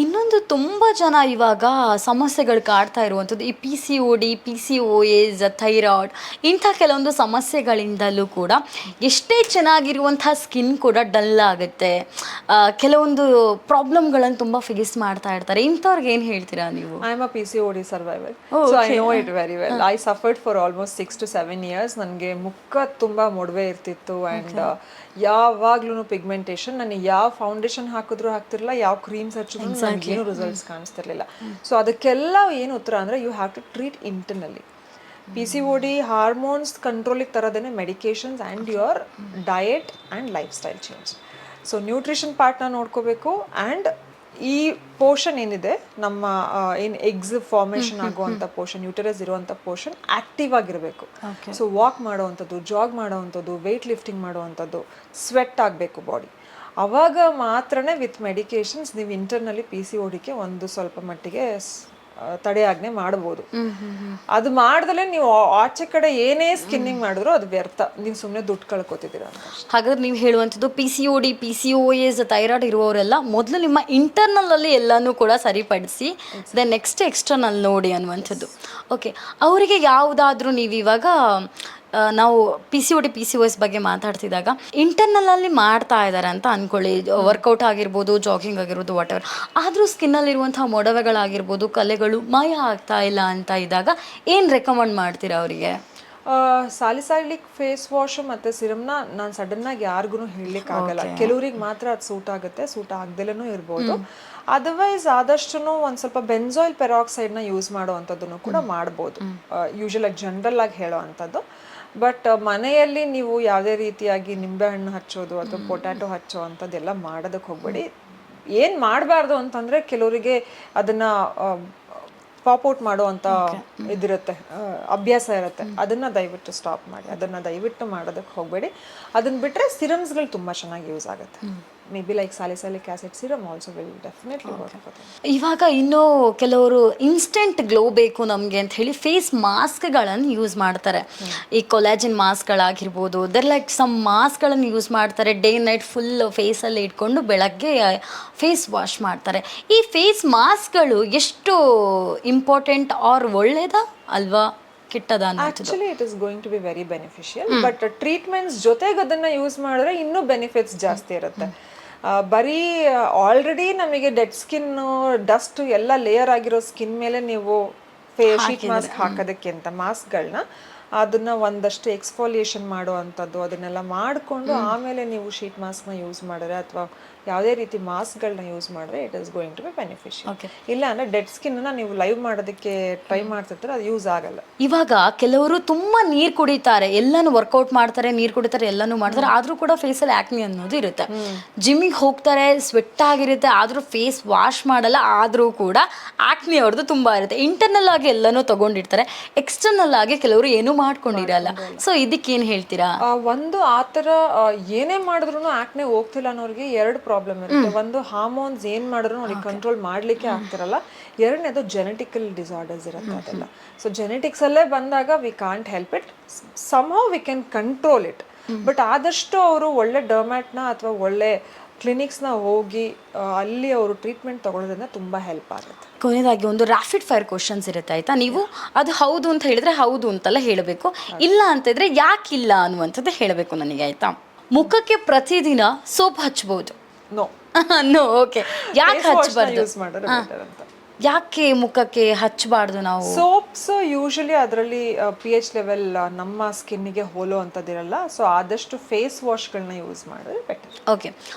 ಇನ್ನೊಂದು, ತುಂಬ ಜನ ಇವಾಗ ಸಮಸ್ಯೆಗಳು ಕಾಡ್ತಾ ಇರುವಂಥದ್ದು ಈ PCOD, PCOS, ಥೈರಾಯ್ಡ್, ಇಂಥ ಕೆಲವೊಂದು ಸಮಸ್ಯೆಗಳಿಂದಲೂ ಕೂಡ ಎಷ್ಟೇ ಚೆನ್ನಾಗಿರುವಂಥ ಸ್ಕಿನ್ ಕೂಡ ಡಲ್ ಆಗುತ್ತೆ. ಕೆಲವೊಂದು ಪ್ರಾಬ್ಲಮ್ಗಳನ್ನು ತುಂಬ ಫೇಸ್ ಮಾಡ್ತಾ ಇರ್ತಾರೆ. ಇಂಥವ್ರಿಗೆ ಏನು ಹೇಳ್ತೀರಾ ನೀವು? I am a PCOD survivor, so I know it very well. I suffered for almost 6 to 7 years. ನನಗೆ ಮುಖ ತುಂಬ ಮೊಡವೆ ಇರ್ತಿತ್ತು, ಆ್ಯಂಡ್ ಯಾವಾಗ್ಲೂ ಪಿಗ್ಮೆಂಟೇಷನ್. ನನಗೆ ಯಾವ ಫೌಂಡೇಶನ್ ಹಾಕಿದ್ರು ಆಗ್ತಿರಲಿಲ್ಲ, ಯಾವ ಕ್ರೀಮ್ಸ್ ಹಚ್ಚಿದ್ರು ನನಗೇನು ರಿಸಲ್ಟ್ಸ್ ಕಾಣಿಸ್ತಿರ್ಲಿಲ್ಲ. ಸೊ ಅದಕ್ಕೆಲ್ಲ ಏನು ಉತ್ತರ ಅಂದರೆ you have to treat internally. PCOD hormones ಕಂಟ್ರೋಲಿಗೆ ತರೋದೇನೆ medications and your diet and life style change. So nutrition ಪಾರ್ಟ್ನ ನೋಡ್ಕೋಬೇಕು, ಆ್ಯಂಡ್ ಈ ಪೋರ್ಷನ್ ಏನಿದೆ ನಮ್ಮ ಏನು ಎಗ್ಸ್ ಫಾರ್ಮೇಷನ್ ಆಗುವಂಥ ಪೋರ್ಷನ್, ಯೂಟರಸ್ ಇರುವಂಥ ಪೋರ್ಷನ್ ಆ್ಯಕ್ಟಿವ್ ಆಗಿರಬೇಕು. ಸೊ ವಾಕ್ ಮಾಡೋವಂಥದ್ದು, ಜಾಗ್ ಮಾಡೋವಂಥದ್ದು, ವೆಯ್ಟ್ ಲಿಫ್ಟಿಂಗ್ ಮಾಡೋವಂಥದ್ದು, ಸ್ವೆಟ್ ಆಗಬೇಕು ಬಾಡಿ. ಅವಾಗ ಮಾತ್ರನೇ ವಿತ್ ಮೆಡಿಕೇಶನ್ಸ್ ನೀವು ಇಂಟರ್ನಲ್ಲಿ PCODಗೆ ಒಂದು ಸ್ವಲ್ಪ ಮಟ್ಟಿಗೆ ತಡೆಯಾಜ್ಞೆ ಮಾಡ್ಬೋದು. ಅದು ಮಾಡ್ದಲೇ ನೀವು ಆಚೆ ಕಡೆ ಏನೇ ಸ್ಕಿನ್ನಿಂಗ್ ಮಾಡಿದ್ರು ಅದು ವ್ಯರ್ಥ, ನೀವು ಸುಮ್ಮನೆ ದುಡ್ಡು ಕಳ್ಕೊತಿದ್ದೀರಾ ಅಂತ. ಹಾಗಾದ್ರೆ ನೀವು ಹೇಳುವಂಥದ್ದು PCOD PCOS ಥೈರಾಯ್ಡ್ ಇರುವವರೆಲ್ಲ ಮೊದಲು ನಿಮ್ಮ ಇಂಟರ್ನಲ್ ಅಲ್ಲಿ ಎಲ್ಲಾನು ಕೂಡ ಸರಿಪಡಿಸಿ ದೆನ್ ನೆಕ್ಸ್ಟ್ ಎಕ್ಸ್ಟರ್ನಲ್ ನೋಡಿ ಅನ್ನುವಂಥದ್ದು. ಓಕೆ, ಅವರಿಗೆ ಯಾವುದಾದ್ರೂ ನೀವು ಇವಾಗ ನಾವು PCOD PCOS ಬಗ್ಗೆ ಮಾತಾಡ್ತಿದ್ದಾಗ ಇಂಟರ್ನಲಲ್ಲಿ ಮಾಡ್ತಾ ಇದ್ದಾರೆ ಅಂತ ಅಂದ್ಕೊಳ್ಳಿ, ವರ್ಕೌಟ್ ಆಗಿರ್ಬೋದು, ಜಾಗಿಂಗ್ ಆಗಿರ್ಬೋದು, ವಾಟ್ ಎವರ್, ಆದರೂ ಸ್ಕಿನ್ನಲ್ಲಿರುವಂಥ ಮೊಡವೆಗಳಾಗಿರ್ಬೋದು, ಕಲೆಗಳು ಮಾಯ ಆಗ್ತಾ ಇಲ್ಲ ಅಂತ ಇದ್ದಾಗ ಏನು ರೆಕಮೆಂಡ್ ಮಾಡ್ತೀರಾ ಅವರಿಗೆ? ಸಾಲಿಸೈಲಿಕ್ ಫೇಸ್ ವಾಶ್ ಮತ್ತು ಸಿರಮ್ನ ನಾನು ಸಡನ್ನಾಗಿ ಯಾರಿಗೂ ಹೇಳಲಿಕ್ಕೆ ಆಗಲ್ಲ. ಕೆಲವ್ರಿಗೆ ಮಾತ್ರ ಅದು ಸೂಟ್ ಆಗುತ್ತೆ, ಸೂಟ್ ಆಗ್ದಲೂ ಇರ್ಬೋದು. ಅದರ್ವೈಸ್ ಆದಷ್ಟು ಒಂದು ಸ್ವಲ್ಪ ಬೆನ್ಸಾಯಿಲ್ ಪೆರಾಕ್ಸೈಡ್ನ ಯೂಸ್ ಮಾಡುವಂಥದ್ದನ್ನು ಕೂಡ ಮಾಡ್ಬೋದು, ಯೂಶುವಲಾಗಿ ಜನರಲ್ ಆಗಿ ಹೇಳೋ ಅಂಥದ್ದು. ಬಟ್ ಮನೆಯಲ್ಲಿ ನೀವು ಯಾವುದೇ ರೀತಿಯಾಗಿ ನಿಂಬೆಹಣ್ಣು ಹಚ್ಚೋದು ಅಥವಾ ಪೊಟ್ಯಾಟೊ ಹಚ್ಚೋ ಅಂಥದ್ದೆಲ್ಲ ಮಾಡೋದಕ್ಕೆ ಹೋಗಬೇಡಿ. ಏನು ಮಾಡಬಾರ್ದು ಅಂತಂದರೆ ಕೆಲವರಿಗೆ ಅದನ್ನು ಪಾಪ್ಔಟ್ ಮಾಡುವಂಥ ಇದಿರುತ್ತೆ, ಅಭ್ಯಾಸ ಇರುತ್ತೆ. ಅದನ್ನು ದಯವಿಟ್ಟು ಸ್ಟಾಪ್ ಮಾಡಿ, ಅದನ್ನು ದಯವಿಟ್ಟು ಮಾಡೋದಕ್ಕೆ ಹೋಗಬೇಡಿ. ಅದನ್ನು ಬಿಟ್ಟರೆ ಸಿರಮ್ಸ್ಗಳು ತುಂಬ ಚೆನ್ನಾಗಿ ಯೂಸ್ ಆಗುತ್ತೆ. May be like salicylic acid serum also will definitely work. ಇವಾಗ ಇನ್ನೂ ಕೆಲವರು ಇನ್ಸ್ಟೆಂಟ್ ಗ್ಲೋ ಬೇಕು ನಮಗೆ ಅಂತ ಹೇಳಿ ಫೇಸ್ ಮಾಸ್ಕ್ಗಳನ್ನು ಯೂಸ್ ಮಾಡ್ತಾರೆ. ಈ ಕೊಲಾಜಿನ್ ಮಾಸ್ಕ್ಗಳಾಗಿರ್ಬೋದು, ದರ್ ಲೈಕ್ ಸಮ್ ಮಾಸ್ಕ್ಗಳನ್ನು ಯೂಸ್ ಮಾಡ್ತಾರೆ. ಡೇ ನೈಟ್ ಫುಲ್ ಫೇಸಲ್ಲಿ ಇಟ್ಕೊಂಡು ಬೆಳಗ್ಗೆ ಫೇಸ್ ವಾಶ್ ಮಾಡ್ತಾರೆ. ಈ ಫೇಸ್ ಮಾಸ್ಕ್ಗಳು ಎಷ್ಟು ಇಂಪಾರ್ಟೆಂಟ್ ಆರ್ ಒಳ್ಳೇದಾ ಅಲ್ವಾ ಕೆಟ್ಟದ? Actually it is going to be very beneficial. But ಟ್ರೀಟ್ಮೆಂಟ್ಸ್ ಜೊತೆಗೆ ಅದನ್ನ ಯೂಸ್ ಮಾಡಿದ್ರೆ ಇನ್ನೂ ಬೆನಿಫಿಟ್ಸ್ ಜಾಸ್ತಿ ಇರುತ್ತೆ. ಬರೀ ಆಲ್ರೆಡಿ ನಮಗೆ ಡೆಡ್ ಸ್ಕಿನ್, ಡಸ್ಟ್ ಎಲ್ಲ ಲೇಯರ್ ಆಗಿರೋ ಸ್ಕಿನ್ ಮೇಲೆ ನೀವು ಶೀಟ್ ಮಾಸ್ಕ್ ಹಾಕೋದಕ್ಕಿಂತ ಮಾಸ್ಕ್ಗಳನ್ನ ಅದನ್ನ ಒಂದಷ್ಟು ಎಕ್ಸ್ಫೋಲಿಯೇಷನ್ ಮಾಡುವಂಥದ್ದು ಅದನ್ನೆಲ್ಲ ಮಾಡಿಕೊಂಡು ಆಮೇಲೆ ನೀವು ಶೀಟ್ ಮಾಸ್ಕ್ನ ಯೂಸ್ ಮಾಡಿದ್ರೆ ಅಥವಾ ಯಾವುದೇ ರೀತಿ ಮಾಸ್ಕ್ಗಳನ್ನ ಯೂಸ್ ಮಾಡಿದ್ರೆ it is going to be beneficial. ಇಲ್ಲ ಅಂದರೆ ಡೆಡ್ ಸ್ಕಿನ್ನ ನೀವು ಲೈವ್ ಮಾಡೋದಕ್ಕೆ ಟ್ರೈ ಮಾಡ್ತಿರ್ತಾರೆ, ಅದು ಯೂಸ್ ಆಗಲ್ಲ. ಇವಾಗ ಕೆಲವರು ತುಂಬ ನೀರು ಕುಡಿತಾರೆ, ಎಲ್ಲನೂ ವರ್ಕೌಟ್ ಮಾಡ್ತಾರೆ, ನೀರು ಕುಡಿತಾರೆ, ಎಲ್ಲನೂ ಮಾಡ್ತಾರೆ, ಆದರೂ ಕೂಡ ಫೇಸಲ್ಲಿ ಆ್ಯಕ್ನಿ ಅನ್ನೋದು ಇರುತ್ತೆ. ಜಿಮ್ಮಿಗೆ ಹೋಗ್ತಾರೆ, ಸ್ವೆಟ್ ಆಗಿರುತ್ತೆ, ಆದರೂ ಫೇಸ್ ವಾಶ್ ಮಾಡಲ್ಲ, ಆದರೂ ಕೂಡ ಆ್ಯಕ್ನಿ ಅವ್ರದ್ದು ತುಂಬ ಇರುತ್ತೆ. ಇಂಟರ್ನಲ್ ಆಗಿ ಎಲ್ಲನೂ ತೊಗೊಂಡಿರ್ತಾರೆ, ಎಕ್ಸ್ಟರ್ನಲ್ ಆಗಿ ಕೆಲವರು ಏನೂ ಮಾಡ್ಕೊಂಡಿರಲ್ಲ. ಸೊ ಇದಕ್ಕೇನು ಹೇಳ್ತೀರಾ? ಒಂದು ಆ ಥರ ಏನೇ ಮಾಡಿದ್ರು ಆ್ಯಕ್ನೆ ಹೋಗ್ತಿಲ್ಲ ಅನ್ನೋರಿಗೆ ಎರಡು ಪ್ರಾಬ್ಲಮ್ ಇರುತ್ತೆ. ಒಂದು ಹಾರ್ಮೋನ್ಸ್ ಏನು ಮಾಡಿದ್ರು ಅವ್ರಿಗೆ ಕಂಟ್ರೋಲ್ ಮಾಡಲಿಕ್ಕೆ ಆಗ್ತಿರಲ್ಲ. ಎರಡನೇದು ಜೆನೆಟಿಕಲ್ ಡಿಸಾರ್ಡರ್ಸ್ ಇರುತ್ತೆ ಅದೆಲ್ಲ. ಸೊ ಜೆನೆಟಿಕ್ಸಲ್ಲೇ ಬಂದಾಗ we can't help it, somehow we can control it. But ಆದಷ್ಟು ಅವರು ಒಳ್ಳೆ ಡರ್ಮ್ಯಾಟ್ನ ಅಥವಾ ಒಳ್ಳೆ ಕ್ಲಿನಿಕ್ಸ್ನ ಹೋಗಿ ಅಲ್ಲಿ ಅವರು ಟ್ರೀಟ್ಮೆಂಟ್ ತಗೊಳ್ಳೋದ್ರಿಂದ ತುಂಬ ಹೆಲ್ಪ್ ಆಗುತ್ತೆ. ಕೊನೆಯದಾಗಿ ಒಂದು ರ್ಯಾಪಿಡ್ ಫೈರ್ ಕ್ವಶನ್ಸ್ ಇರುತ್ತೆ ಆಯಿತಾ? ನೀವು ಅದು ಹೌದು ಅಂತ ಹೇಳಿದ್ರೆ ಹೌದು ಅಂತೆಲ್ಲ ಹೇಳಬೇಕು, ಇಲ್ಲ ಅಂತಿದ್ರೆ ಯಾಕಿಲ್ಲ ಅನ್ನುವಂಥದ್ದು ಹೇಳಬೇಕು ನನಗೆ, ಆಯಿತಾ? ಮುಖಕ್ಕೆ ಪ್ರತಿದಿನ ಸೋಪ್ ಹಚ್ಬೋದು? ನೋ. ನೋ. ಓಕೆ, ಯಾಕೆ ಹಚ್ಚಬಾರ್ದು? ಯೂಸ್ ಮಾಡೋದು ಬೆಟರ್ ಅಂತ. ಯಾಕೆ ಮುಖಕ್ಕೆ ಹಚ್ಚಬಾರ್ದು ನಾವು? ಸೋಪ್ಸ್ ಯೂಶಲಿ ಅದರಲ್ಲಿ pH ಲೆವೆಲ್ ನಮ್ಮ ಸ್ಕಿನ್ನಿಗೆ ಹೋಲೋ ಅಂಥದ್ದಿರಲ್ಲ. ಸೊ ಆದಷ್ಟು ಫೇಸ್ ವಾಶ್ಗಳನ್ನ ಯೂಸ್ ಮಾಡಿದ್ರೆ better. Okay,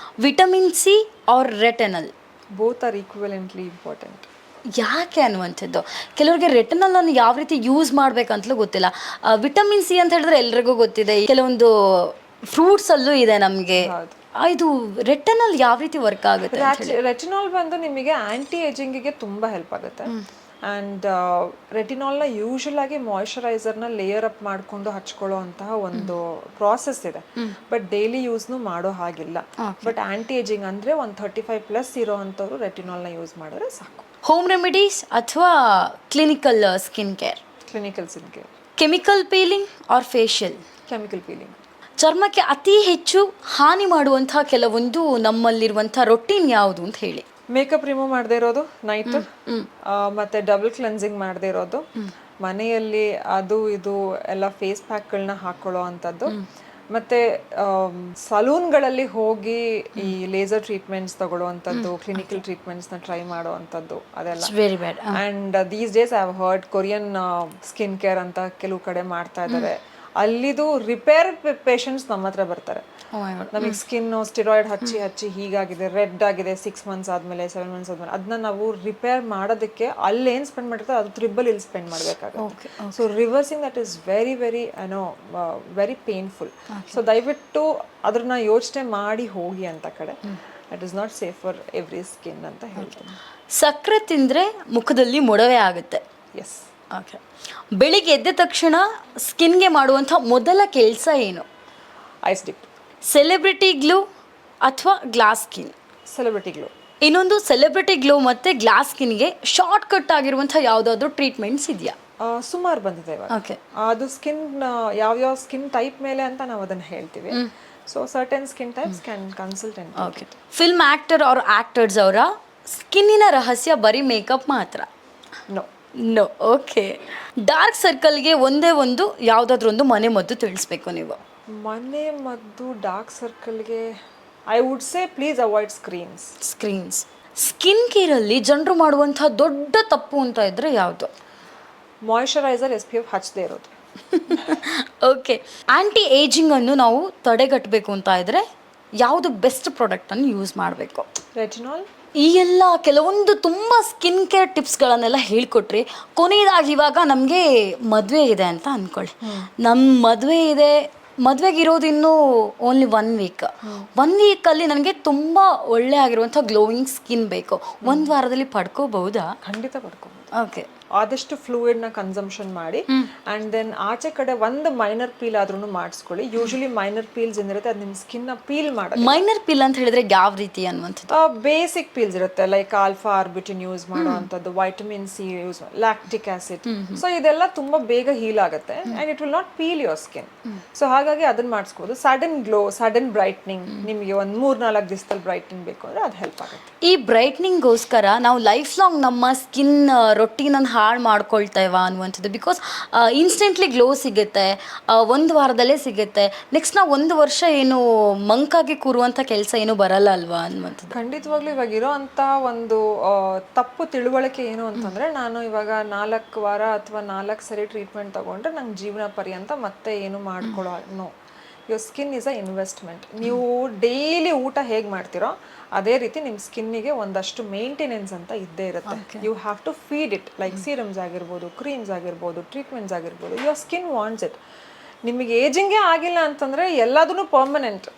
vitamin C or retinal? Both are equivalently important. ಯಾಕೆ ಅನ್ನುವಂಥದ್ದು ಕೆಲವರಿಗೆ ರೆಟಿನಲನ್ನು ಯಾವ ರೀತಿ ಯೂಸ್ ಮಾಡಬೇಕಂತಲೂ ಗೊತ್ತಿಲ್ಲ. ವಿಟಮಿನ್ ಸಿ ಅಂತ ಹೇಳಿದ್ರೆ ಎಲ್ರಿಗೂ ಗೊತ್ತಿದೆ, ಕೆಲವೊಂದು ಫ್ರೂಟ್ಸಲ್ಲೂ ಇದೆ ನಮಗೆ. ಇದು ರೆಟಿನಲ್ ಯಾವ ರೀತಿ ವರ್ಕ್ ಆಗುತ್ತೆ? ರೆಟಿನಾಲ್ ಬಂದು ನಿಮಗೆ ಆಂಟಿ ಏಜಿಂಗಿಗೆ ತುಂಬ ಹೆಲ್ಪ್ ಆಗುತ್ತೆ. ಆ್ಯಂಡ್ ರೆಟಿನಾಲ್ನ ಯೂಶುವಲ್ ಆಗಿ ಮಾಯಿಶ್ಚರೈಸರ್ನ ಲೇಯರ್ ಅಪ್ ಮಾಡಿಕೊಂಡು ಹಚ್ಕೊಳ್ಳೋ ಅಂತಹ ಒಂದು ಪ್ರಾಸೆಸ್ ಇದೆ. ಬಟ್ ಡೈಲಿ ಯೂಸ್ನು ಮಾಡೋ ಹಾಗಿಲ್ಲ. ಬಟ್ ಆಂಟಿ ಏಜಿಂಗ್ ಅಂದರೆ ಒಂದು 35+ ಇರೋ ಅಂಥವ್ರು ರೆಟಿನಾಲ್ನ ಯೂಸ್ ಮಾಡಿದ್ರೆ ಸಾಕು. ಹೋಮ್ ರೆಮಿಡೀಸ್ ಅಥವಾ clinical skin care? Clinical skin care. Chemical peeling or facial? Chemical peeling. ಚರ್ಮಕ್ಕೆ ಅತಿ ಹೆಚ್ಚು ಹಾನಿ ಮಾಡುವಂತಹ ಕೆಲವೊಂದು ನಮ್ಮಲ್ಲಿರುವಂಥ ರೊಟೀನ್ ಯಾವುದು ಅಂತ ಹೇಳಿ? ಮೇಕಪ್ ರಿಮೂವ್ ಮಾಡದೇ ಇರೋದು ನೈಟ್, ಮತ್ತೆ ಡಬಲ್ ಕ್ಲೆನ್ಸಿಂಗ್ ಮಾಡದೇ ಇರೋದು, ಮನೆಯಲ್ಲಿ ಅದು ಇದು ಎಲ್ಲ ಫೇಸ್ ಪ್ಯಾಕ್ಗಳನ್ನ ಹಾಕೊಳ್ಳೋ ಅಂಥದ್ದು, ಮತ್ತೆ ಸಲೂನ್ಗಳಲ್ಲಿ ಹೋಗಿ ಈ ಲೇಸರ್ ಟ್ರೀಟ್ಮೆಂಟ್ಸ್ ತಗೊಳ್ಳುವಂಥದ್ದು, ಕ್ಲಿನಿಕಲ್ ಟ್ರೀಟ್ಮೆಂಟ್ಸ್ನ ಟ್ರೈ ಮಾಡುವಂಥದ್ದು ಅದೆಲ್ಲ very bad. And these days I have heard Korean skin care ಅಂತ ಕೆಲವು ಕಡೆ ಮಾಡ್ತಾ ಇದ್ದಾರೆ. ಅಲ್ಲಿದು ರಿಪೇರ್ ಪೇಷಂಟ್ಸ್ ನಮ್ಮ ಹತ್ರ ಬರ್ತಾರೆ. ನಮಗೆ ಸ್ಕಿನ್ ಸ್ಟಿರಾಯ್ಡ್ ಹಚ್ಚಿ ಹೀಗಾಗಿದೆ, ರೆಡ್ ಆಗಿದೆ 6 months ಆದಮೇಲೆ 7 months ಆದಮೇಲೆ, ಅದನ್ನ ನಾವು ರಿಪೇರ್ ಮಾಡೋದಕ್ಕೆ ಅಲ್ಲಿ ಏನು ಸ್ಪೆಂಡ್ ಮಾಡಿರ್ತಾರೆ ಅದು ತ್ರಿಬಲ್ ಇಲ್ಲಿ ಸ್ಪೆಂಡ್ ಮಾಡಬೇಕಾಗುತ್ತೆ. So reversing that is very very painful. So ದಯವಿಟ್ಟು ಅದನ್ನ ಯೋಚನೆ ಮಾಡಿ ಹೋಗಿ ಅಂತ ಕಡೆ. That is not safe for every skin ಅಂತ ಹೇಳ್ತೀನಿ. ಸಕ್ಕರೆ ತಿಂದರೆ ಮುಖದಲ್ಲಿ ಮೊಡವೆ ಆಗುತ್ತೆ. ಎಸ್. ಓಕೆ, ಬೆಳಿಗ್ಗೆ ಎದ್ದ ತಕ್ಷಣ ಸ್ಕಿನ್ಗೆ ಮಾಡುವಂಥ ಮೊದಲ ಕೆಲಸ ಏನು? Ice dip. ಸೆಲೆಬ್ರಿಟಿ ಗ್ಲೂ ಅಥವಾ ಗ್ಲಾಸ್ ಸ್ಕಿನ್? Celebrity glow. ಇನ್ನೊಂದು ಸೆಲೆಬ್ರಿಟಿ ಗ್ಲೋ ಮತ್ತು ಗ್ಲಾಸ್ ಸ್ಕಿನ್ಗೆ ಶಾರ್ಟ್ ಕಟ್ ಆಗಿರುವಂಥ ಯಾವುದಾದ್ರೂ ಟ್ರೀಟ್ಮೆಂಟ್ಸ್ ಇದೆಯಾ? ಸುಮಾರು ಬಂದಿದೆ ಇವಾಗ. ಓಕೆ. ಅದು ಸ್ಕಿನ್ ಯಾವ್ಯಾವ ಸ್ಕಿನ್ ಟೈಪ್ ಮೇಲೆ ಅಂತ ನಾವು ಅದನ್ನು ಹೇಳ್ತೀವಿ. So certain skin types can consultant. Okay. Film actor or actors ಅವರ ಸ್ಕಿನ್ನಿನ ರಹಸ್ಯ ಬರೀ ಮೇಕಪ್ ಮಾತ್ರ? ನೋ. ನೋ. ಓಕೆ. ಡಾರ್ಕ್ ಸರ್ಕಲ್ಗೆ ಒಂದೇ ಒಂದು ಯಾವುದಾದ್ರೂ ಒಂದು ಮನೆ ಮದ್ದು ತಿಳಿಸ್ಬೇಕು ನೀವು. ಮನೆ ಮದ್ದು ಡಾರ್ಕ್ ಸರ್ಕಲ್ಗೆ I would say please avoid screens. Skin ಕೇರಲ್ಲಿ ಜನರು ಮಾಡುವಂಥ ದೊಡ್ಡ ತಪ್ಪು ಅಂತ ಇದ್ರೆ ಯಾವುದು? ಮಾಯಿಶ್ಚರೈಸರ್ SPF ಹಚ್ಚದೇ ಇರೋದು. ಓಕೆ. ಆ್ಯಂಟಿ ಏಜಿಂಗನ್ನು ನಾವು ತಡೆಗಟ್ಟಬೇಕು ಅಂತ ಇದ್ರೆ ಯಾವುದು ಬೆಸ್ಟ್ ಪ್ರಾಡಕ್ಟನ್ನು ಯೂಸ್ ಮಾಡಬೇಕು? ರೆಟಿನಾಲ್. ಈ ಎಲ್ಲ ಕೆಲವೊಂದು ತುಂಬ ಸ್ಕಿನ್ ಕೇರ್ ಟಿಪ್ಸ್ಗಳನ್ನೆಲ್ಲ ಹೇಳ್ಕೊಟ್ರಿ. ಕೊನೆಯದಾಗಿ ಇವಾಗ ನಮಗೆ ಮದುವೆ ಇದೆ ಅಂತ ಅಂದ್ಕೊಳ್ಳಿ. ನಮ್ಮ ಮದುವೆ ಇದೆ, ಮದುವೆಗೆ ಇರೋದು ಇನ್ನೂ ಓನ್ಲಿ 1 ವೀಕ್. 1 ವೀಕಲ್ಲಿ ನನಗೆ ತುಂಬ ಒಳ್ಳೆ ಆಗಿರುವಂಥ ಗ್ಲೋಯಿಂಗ್ ಸ್ಕಿನ್ ಬೇಕು. 1 ವಾರದಲ್ಲಿ ಪಡ್ಕೋಬಹುದಾ? ಖಂಡಿತ ಪಡ್ಕೋಬಹುದು. ಓಕೆ. ಆದಷ್ಟು ಫ್ಲೂಯಿಡ್ನ ಕನ್ಸಂಪ್ಷನ್ ಮಾಡಿ ಆ್ಯಂಡ್ ದೆನ್ ಆಚೆ ಕಡೆ ಒಂದು ಮೈನರ್ ಪೀಲ್ ಆದ್ರೂ ಮಾಡಿಸ್ಕೊಳ್ಳಿ. ಯೂಶಲಿ ಮೈನರ್ ಪೀಲ್ಸ್ ಏನಿರುತ್ತೆ ಅದು ನಿಮ್ಮ ಸ್ಕಿನ್ನ ಪೀಲ್ ಮಾಡೋದು. ಮೈನರ್ ಪೀಲ್ ಅಂತ ಹೇಳಿದ್ರೆ ಯಾವ ರೀತಿ ಅನ್ನುವಂಥದ್ದು? ಬೇಸಿಕ್ ಪೀಲ್ಸ್ ಇರುತ್ತೆ, ಲೈಕ್ ಆಲ್ಫಾ ಆರ್ಬಿಟಿನ್ ಯೂಸ್ ಮಾಡುವಂಥದ್ದು, vitamin C use, lactic acid. So ಇದೆಲ್ಲ ತುಂಬಾ ಬೇಗ ಹೀಲ್ ಆಗುತ್ತೆ and it will not peel your skin. So ಹಾಗಾಗಿ ಅದನ್ನ ಮಾಡಿಸ್ಕೋದು. ಸಡನ್ ಗ್ಲೋ, ಸಡನ್ ಬ್ರೈಟ್ನಿಂಗ್, ನಿಮಗೆ ಒಂದು 3-4 ದಿವಸದಲ್ಲಿ ಬ್ರೈಟ್ನಿಂಗ್ ಬೇಕು ಅಂದರೆ ಅದು ಹೆಲ್ಪ್ ಆಗುತ್ತೆ. ಈ ಬ್ರೈಟ್ನಿಂಗ್ಗೋಸ್ಕರ ನಾವು ಲೈಫ್ ಲಾಂಗ್ ನಮ್ಮ ಸ್ಕಿನ್ ರೊಟೀನನ್ನು ಹಾಳು ಮಾಡ್ಕೊಳ್ತೇವಾ ಅನ್ನುವಂಥದ್ದು? ಬಿಕಾಸ್ ಇನ್ಸ್ಟೆಂಟ್ಲಿ ಗ್ಲೋ ಸಿಗುತ್ತೆ, 1 ವಾರದಲ್ಲೇ ಸಿಗುತ್ತೆ. ನೆಕ್ಸ್ಟ್ ನಾವು 1 ವರ್ಷ ಏನು ಮಂಕಾಗಿ ಕೂರುವಂಥ ಕೆಲಸ ಏನು ಬರಲ್ಲ ಅಲ್ವಾ ಅನ್ನುವಂಥದ್ದು? ಖಂಡಿತವಾಗ್ಲೂ ಇವಾಗ ಇರೋ ಅಂಥ ಒಂದು ತಪ್ಪು ತಿಳುವಳಿಕೆ ಏನು ಅಂತಂದರೆ, ನಾನು ಇವಾಗ 4 ವಾರ ಅಥವಾ 4 ಸರಿ ಟ್ರೀಟ್ಮೆಂಟ್ ತೊಗೊಂಡ್ರೆ ನಂಗೆ ಜೀವನ ಪರ್ಯಂತ ಮತ್ತೆ ಏನು ಮಾಡ್ಕೊಳ್ಳೋ. No, your skin is a investment. ನೀವು ಡೈಲಿ ಊಟ ಹೇಗೆ ಮಾಡ್ತೀರೋ ಅದೇ ರೀತಿ ನಿಮ್ಮ ಸ್ಕಿನ್ನಿಗೆ ಒಂದಷ್ಟು ಮೇಂಟೆನೆನ್ಸ್ ಅಂತ ಇದ್ದೇ ಇರುತ್ತೆ. You have to feed it, like serums ಆಗಿರ್ಬೋದು, ಕ್ರೀಮ್ಸ್ ಆಗಿರ್ಬೋದು, ಟ್ರೀಟ್ಮೆಂಟ್ಸ್ ಆಗಿರ್ಬೋದು. Your skin wants it. ನಿಮಗೆ ಏಜಿಂಗೇ ಆಗಿಲ್ಲ ಅಂತಂದರೆ ಎಲ್ಲದೂ ಪರ್ಮನೆಂಟ್.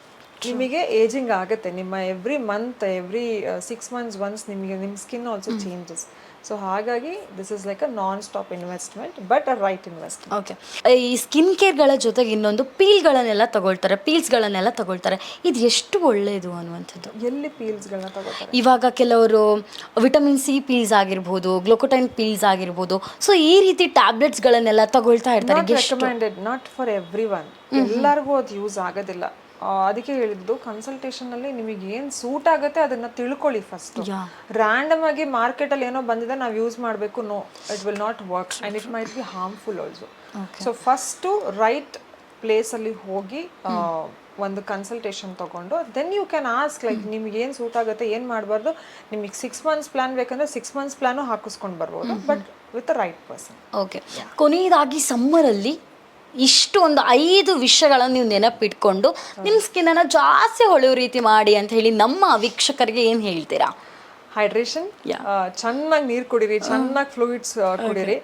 ನಿಮಗೆ ಏಜಿಂಗ್ ಆಗುತ್ತೆ. ನಿಮ್ಮ every month, every 6 months once ನಿಮಗೆ ನಿಮ್ಮ ಸ್ಕಿನ್ ಆಲ್ಸೋ ಚೇಂಜಸ್. ಸೊ ಹಾಗಾಗಿ this is like a non stop investment, but a right investment. Okay. ಈ ಸ್ಕಿನ್ ಕೇರ್ಗಳ ಜೊತೆಗೆ ಇನ್ನೊಂದು ಪೀಲ್ಸ್ಗಳನ್ನೆಲ್ಲ ತಗೊಳ್ತಾರೆ. ಇದು ಎಷ್ಟು ಒಳ್ಳೆಯದು ಅನ್ನುವಂಥದ್ದು? ಎಲ್ಲಿ ಪೀಲ್ಸ್ಗಳನ್ನ ತಗೋತಾರೆ? ಇವಾಗ ಕೆಲವರು ವಿಟಮಿನ್ ಸಿ ಪೀಲ್ಸ್ ಆಗಿರ್ಬೋದು, ಗ್ಲುಕೋಟೈನ್ ಪೀಲ್ಸ್ ಆಗಿರ್ಬೋದು, ಸೊ ಈ ರೀತಿ ಟ್ಯಾಬ್ಲೆಟ್ಸ್ಗಳನ್ನೆಲ್ಲ ತಗೊಳ್ತಾ ಇರ್ತಾರೆ. Recommended, not for every one. ಎಲ್ಲರಿಗೂ ಅದು ಯೂಸ್ ಆಗೋದಿಲ್ಲ. ಅದಕ್ಕೆ ಹೇಳಿದ್ದು, ಕನ್ಸಲ್ಟೇಷನಲ್ಲಿ ನಿಮಗೆ ಏನು ಸೂಟ್ ಆಗುತ್ತೆ ಅದನ್ನು ತಿಳ್ಕೊಳ್ಳಿ ಫಸ್ಟು. ರ್ಯಾಂಡಮ್ ಆಗಿ ಮಾರ್ಕೆಟಲ್ಲಿ ಏನೋ ಬಂದಿದೆ ನಾವು ಯೂಸ್ ಮಾಡಬೇಕು, no, it will not work and it might be harmful also. So first right ಪ್ಲೇಸಲ್ಲಿ ಹೋಗಿ ಒಂದು ಕನ್ಸಲ್ಟೇಷನ್ ತೊಗೊಂಡು then you can ask, like ನಿಮ್ಗೆ ಏನು ಸೂಟ್ ಆಗುತ್ತೆ, ಏನು ಮಾಡಬಾರ್ದು. ನಿಮಗೆ 6 months ಪ್ಲ್ಯಾನ್ ಬೇಕಂದ್ರೆ 6 months ಪ್ಲ್ಯಾನು ಹಾಕಿಸ್ಕೊಂಡು ಬರ್ಬೋದು, but with the right person. Okay. ಕೊನೆಯದಾಗಿ ಸಮ್ಮರಲ್ಲಿ ಇಷ್ಟು ಒಂದು 5 ವಿಷಯಗಳನ್ನು ನೀವು ನೆನಪಿಟ್ಕೊಂಡು ನಿಮ್ಮ ಸ್ಕಿನ್ನನ್ನು ಜಾಸ್ತಿ ಹೊಳೆಯೋ ರೀತಿ ಮಾಡಿ ಅಂತ ಹೇಳಿ ನಮ್ಮ ವೀಕ್ಷಕರಿಗೆ ಏನು ಹೇಳ್ತೀರಾ? ಹೈಡ್ರೇಷನ್, ಚೆನ್ನಾಗಿ ನೀರು ಕುಡೀರಿ, ಚೆನ್ನಾಗಿ ಫ್ಲೂಯಿಡ್ಸ್ ಕುಡೀರಿ.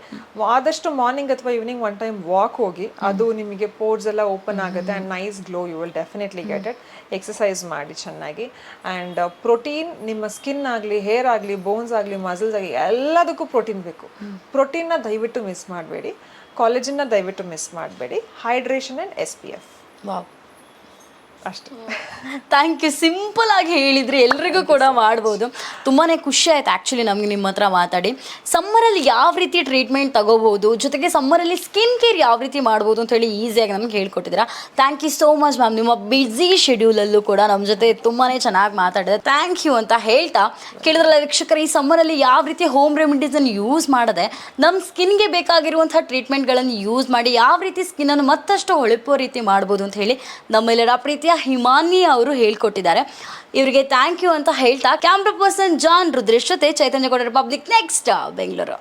ಆದಷ್ಟು ಮಾರ್ನಿಂಗ್ ಅಥವಾ ಈವ್ನಿಂಗ್ 1 time ವಾಕ್ ಹೋಗಿ, ಅದು ನಿಮಗೆ ಪೋರ್ಸ್ ಎಲ್ಲ ಓಪನ್ ಆಗುತ್ತೆ and nice glow you will definitely get it. Exercise ಮಾಡಿ ಚೆನ್ನಾಗಿ. ಆ್ಯಂಡ್ ಪ್ರೋಟೀನ್, ನಿಮ್ಮ ಸ್ಕಿನ್ ಆಗಲಿ, ಹೇರ್ ಆಗಲಿ, ಬೋನ್ಸ್ ಆಗಲಿ, ಮಸಲ್ಸ್ ಆಗಲಿ, ಎಲ್ಲದಕ್ಕೂ ಪ್ರೋಟೀನ್ ಬೇಕು. ಪ್ರೋಟೀನ್ನ ದಯವಿಟ್ಟು ಮಿಸ್ ಮಾಡಬೇಡಿ, ಕಾಲೇಜನ್ನ ದಯವಿಟ್ಟು ಮಿಸ್ ಮಾಡಬೇಡಿ. Hydration and SPF. ವಾವ್, ಅಷ್ಟೇ. Thank you. ಸಿಂಪಲ್ ಆಗಿ ಹೇಳಿದ್ರಿ, ಎಲ್ರಿಗೂ ಕೂಡ ಮಾಡ್ಬೋದು. ತುಂಬಾ ಖುಷಿ ಆಯ್ತು ಆ್ಯಕ್ಚುಲಿ ನಮಗೆ ನಿಮ್ಮ ಹತ್ರ ಮಾತಾಡಿ. ಸಮ್ಮರಲ್ಲಿ ಯಾವ ರೀತಿ ಟ್ರೀಟ್ಮೆಂಟ್ ತಗೋಬೋದು, ಜೊತೆಗೆ ಸಮ್ಮರಲ್ಲಿ ಸ್ಕಿನ್ ಕೇರ್ ಯಾವ ರೀತಿ ಮಾಡ್ಬೋದು ಅಂತ ಹೇಳಿ ಈಸಿಯಾಗಿ ನಮ್ಗೆ ಹೇಳ್ಕೊಟ್ಟಿದ್ದೀರಾ. Thank you so much ma'am. ನಿಮ್ಮ ಬ್ಯುಸಿ ಶೆಡ್ಯೂಲಲ್ಲೂ ಕೂಡ ನಮ್ಮ ಜೊತೆ ತುಂಬಾ ಚೆನ್ನಾಗಿ ಮಾತಾಡಿದೆ. ಥ್ಯಾಂಕ್ ಯು ಅಂತ ಹೇಳ್ತಾ, ಕೇಳಿದ್ರಲ್ಲ ವೀಕ್ಷಕರು, ಈ ಸಮ್ಮರಲ್ಲಿ ಯಾವ ರೀತಿ ಹೋಮ್ ರೆಮಿಡೀಸನ್ನು ಯೂಸ್ ಮಾಡದೆ ನಮ್ಮ ಸ್ಕಿನ್ಗೆ ಬೇಕಾಗಿರುವಂಥ ಟ್ರೀಟ್ಮೆಂಟ್ಗಳನ್ನು ಯೂಸ್ ಮಾಡಿ ಯಾವ ರೀತಿ ಸ್ಕಿನ್ನನ್ನು ಮತ್ತಷ್ಟು ಹೊಳಪೋ ರೀತಿ ಮಾಡ್ಬೋದು ಅಂತ ಹೇಳಿ ನಮ್ಮೆಲ್ಲರ ಪ್ರೀತಿಯ ಹಿಮಾನಿ ಅವರು ಹೇಳ್ಕೊಟ್ಟಿದ್ದಾರೆ. ಇವರಿಗೆ ಥ್ಯಾಂಕ್ ಯು ಅಂತ ಹೇಳ್ತಾ, ಕ್ಯಾಮ್ರಾ ಪರ್ಸನ್ ಜಾನ್ ರುದ್ರೇಶ್ ಜೊತೆ ಚೈತನ್ಯ ಗೌಡ, ರಿಪಬ್ಲಿಕ್ ನೆಕ್ಸ್ಟ್ ಬೆಂಗಳೂರು.